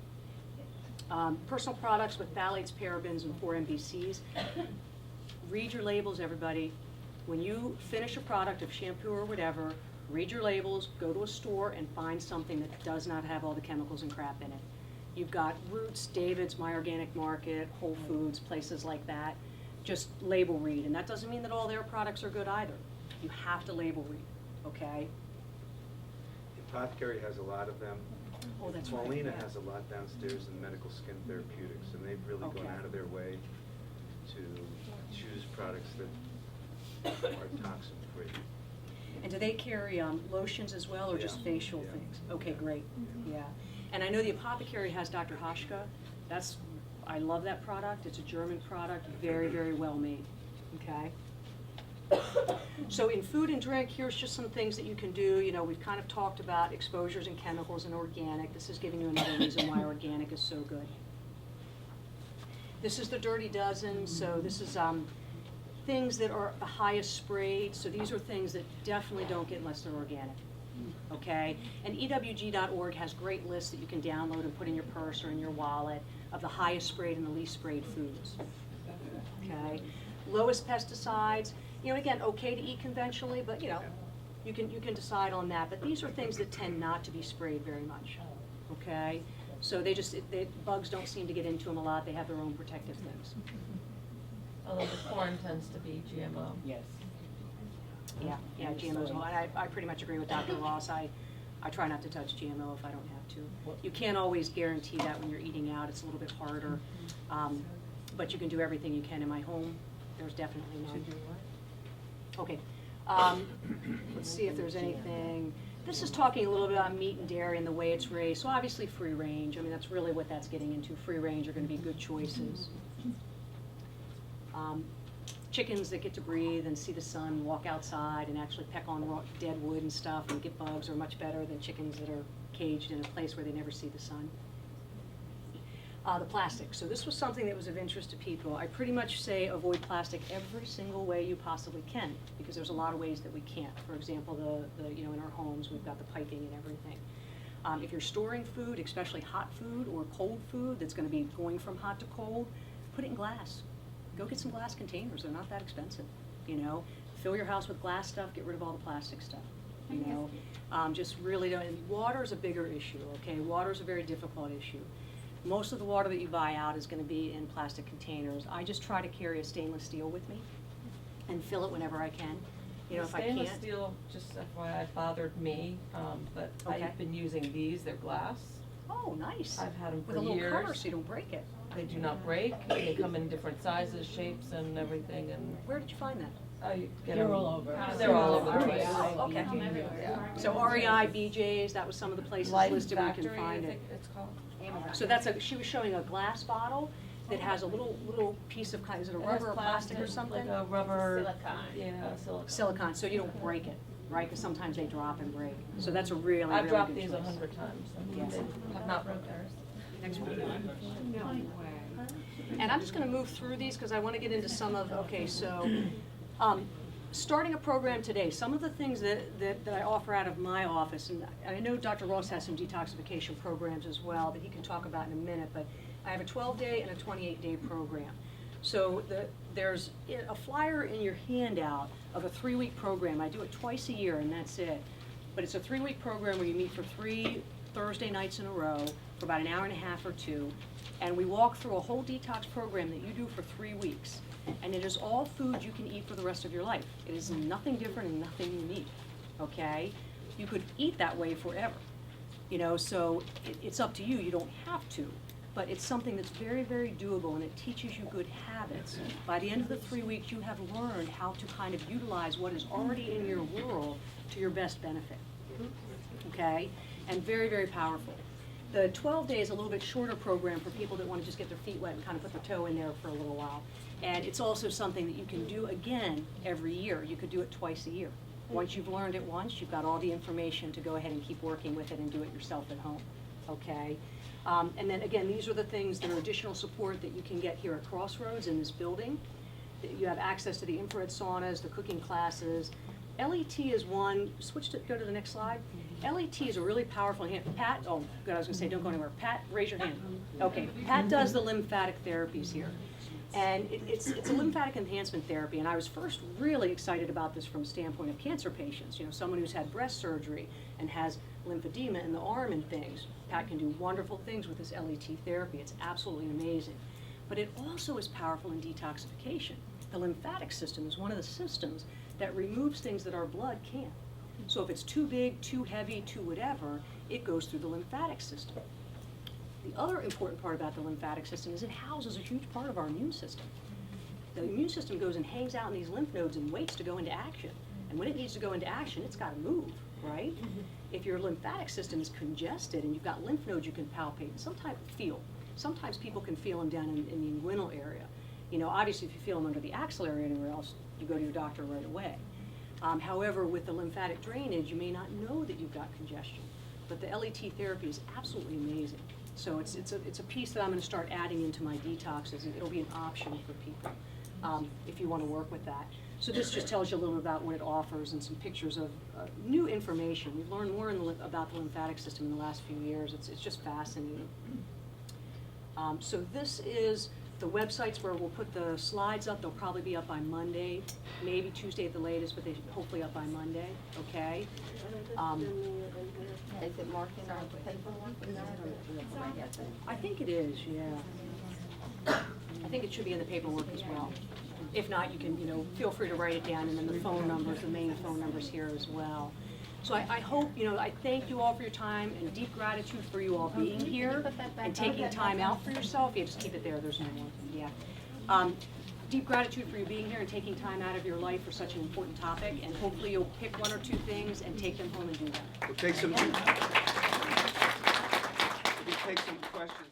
Personal products with phthalates, parabens, and 4-MBCs. Read your labels, everybody. When you finish a product of shampoo or whatever, read your labels, go to a store and find something that does not have all the chemicals and crap in it. You've got Roots, David's, My Organic Market, Whole Foods, places like that. Just label read, and that doesn't mean that all their products are good either. You have to label read, okay? The apothecary has a lot of them. Oh, that's right. Paulina Yeah. has a lot downstairs in Medical Skin Therapeutics, and they've really Okay. gone out of their way to choose products that are toxin-free. And do they carry lotions as well, or just Yeah. facial Yeah. things? Okay, Yeah. great, yeah. And I know the apothecary has Dr. Haschka. I love that product. It's a German product, very, very well made, okay? So in food and drink, here's just some things that you can do. We've kind of talked about exposures and chemicals and organic. This is giving you another reason why organic is so good. This is the Dirty Dozen, so this is things that are the highest sprayed. So these are things that definitely don't get unless they're organic, okay? And EWG.org has great lists that you can download and put in your purse or in your wallet of the highest sprayed and the least sprayed foods, okay? Lowest pesticides, again, okay to eat conventionally, but you can decide on that, but these are things that tend not to be sprayed very much, okay? So bugs don't seem to get into them a lot, they have their own protective things. Although the corn tends to be GMO. Yes. Yeah, GMOs, well, I pretty much agree with Dr. Ross, I try not to touch GMO if I don't have to. You can't always guarantee that when you're eating out, it's a little bit harder, but you can do everything you can in my home, there's definitely none. Okay, let's see if there's anything. This is talking a little bit about meat and dairy and the way it's raised. So obviously free range, I mean, that's really what that's getting into. Free range are gonna be good choices. Chickens that get to breathe and see the sun, walk outside and actually peck on dead wood and stuff and get bugs are much better than chickens that are caged in a place where they never see the sun. The plastic. So this was something that was of interest to people. I pretty much say avoid plastic every single way you possibly can, because there's a lot of ways that we can't. For example, in our homes, we've got the piping and everything. If you're storing food, especially hot food or cold food that's going to be going from hot to cold, put it in glass. Go get some glass containers. They're not that expensive. Fill your house with glass stuff. Get rid of all the plastic stuff. Just really don't. And water is a bigger issue. Okay, water is a very difficult issue. Most of the water that you buy out is going to be in plastic containers. I just try to carry a stainless steel with me and fill it whenever I can. If I can't. Stainless steel, just FYI, bothered me, but Okay. I've been using these, they're glass. Oh, nice. I've had them for with a years. little cover so you don't break it. They do not break, they come in different sizes, shapes and everything, and Where did you find that? I get They're them. all over. They're all over the place. Oh, okay. Yeah. So REI, BJ's, that was some of the places Life listed where you Factory, can find I it. think it's called. So she was showing a glass bottle that has a little piece of is it a It has rubber or plastic or something? Like a rubber. Silicone. Yeah, silicone. Silicone, so you don't break it, right? Because sometimes they drop and break. So that's a really, really I've good dropped these choice. 100 times, and Yes. they have not broken. Next one. And I'm just gonna move through these because I want to get into some of, starting a program today, some of the things that I offer out of my office, and I know Dr. Ross has some detoxification programs as well that he can talk about in a minute, but I have a 12-day and a 28-day program. So there's a flyer in your handout of a 3-week program. I do it twice a year and that's it. But it's a 3-week program where you meet for 3 Thursday nights in a row for about an hour and a half or 2. And we walk through a whole detox program that you do for 3 weeks. And it is all food you can eat for the rest of your life. It is nothing different and nothing unique, okay? You could eat that way forever, so it's up to you. You don't have to, but it's something that's very, very doable and it teaches you good habits. By the end of the 3 weeks, you have learned how to kind of utilize what is already in your world to your best benefit, okay? And very, very powerful. The 12-day is a little bit shorter program for people that want to just get their feet wet and kind of put their toe in there for a little while. And it's also something that you can do again every year. You could do it twice a year. Once you've learned it once, you've got all the information to go ahead and keep working with it and do it yourself at home, okay? And then again, these are the things that are additional support that you can get here at Crossroads in this building. You have access to the infrared saunas, the cooking classes. LET is one, go to the next slide. LET is a really powerful hand. Pat, oh, good, I was gonna say, don't go anywhere. Pat, raise your hand. Okay, Pat does the lymphatic therapies here. And it's a lymphatic enhancement therapy, and I was first really excited about this from a standpoint of cancer patients. Someone who's had breast surgery and has lymphedema in the arm and things. Pat can do wonderful things with this LET therapy. It's absolutely amazing. But it also is powerful in detoxification. The lymphatic system is one of the systems that removes things that our blood can't. So if it's too big, too heavy, too whatever, it goes through the lymphatic system. The other important part about the lymphatic system is it houses a huge part of our immune system. The immune system goes and hangs out in these lymph nodes and waits to go into action. And when it needs to go into action, it's got to move, right? If your lymphatic system is congested and you've got lymph nodes you can palpate and some type of feel. Sometimes people can feel them down in the inguinal area. Obviously if you feel them under the axillary or anywhere else, you go to your doctor right away. However, with the lymphatic drainage, you may not know that you've got congestion. But the LET therapy is absolutely amazing. So it's a piece that I'm going to start adding into my detoxes. It'll be an option for people if you want to work with that. So this just tells you a little bit about what it offers and some pictures of new information. We've learned more about the lymphatic system in the last few years. It's just fascinating. So this is The websites where we'll put the slides up, they'll probably be up by Monday, maybe Tuesday at the latest, but they should hopefully up by Monday, okay? Is it marked in our paperwork in that, or somebody gets it? I think it is, yeah. I think it should be in the paperwork as well. If not, you can, feel free to write it down, and then the phone numbers, the main phone numbers here as well. So I hope, I thank you all for your time, and deep gratitude for you all being here and taking time out for yourself. Yeah, just keep it there, there's no more, yeah. Deep gratitude for you being here and taking time out of your life for such an important topic, and hopefully you'll pick one or two things and take them home and do them. We'll take some questions.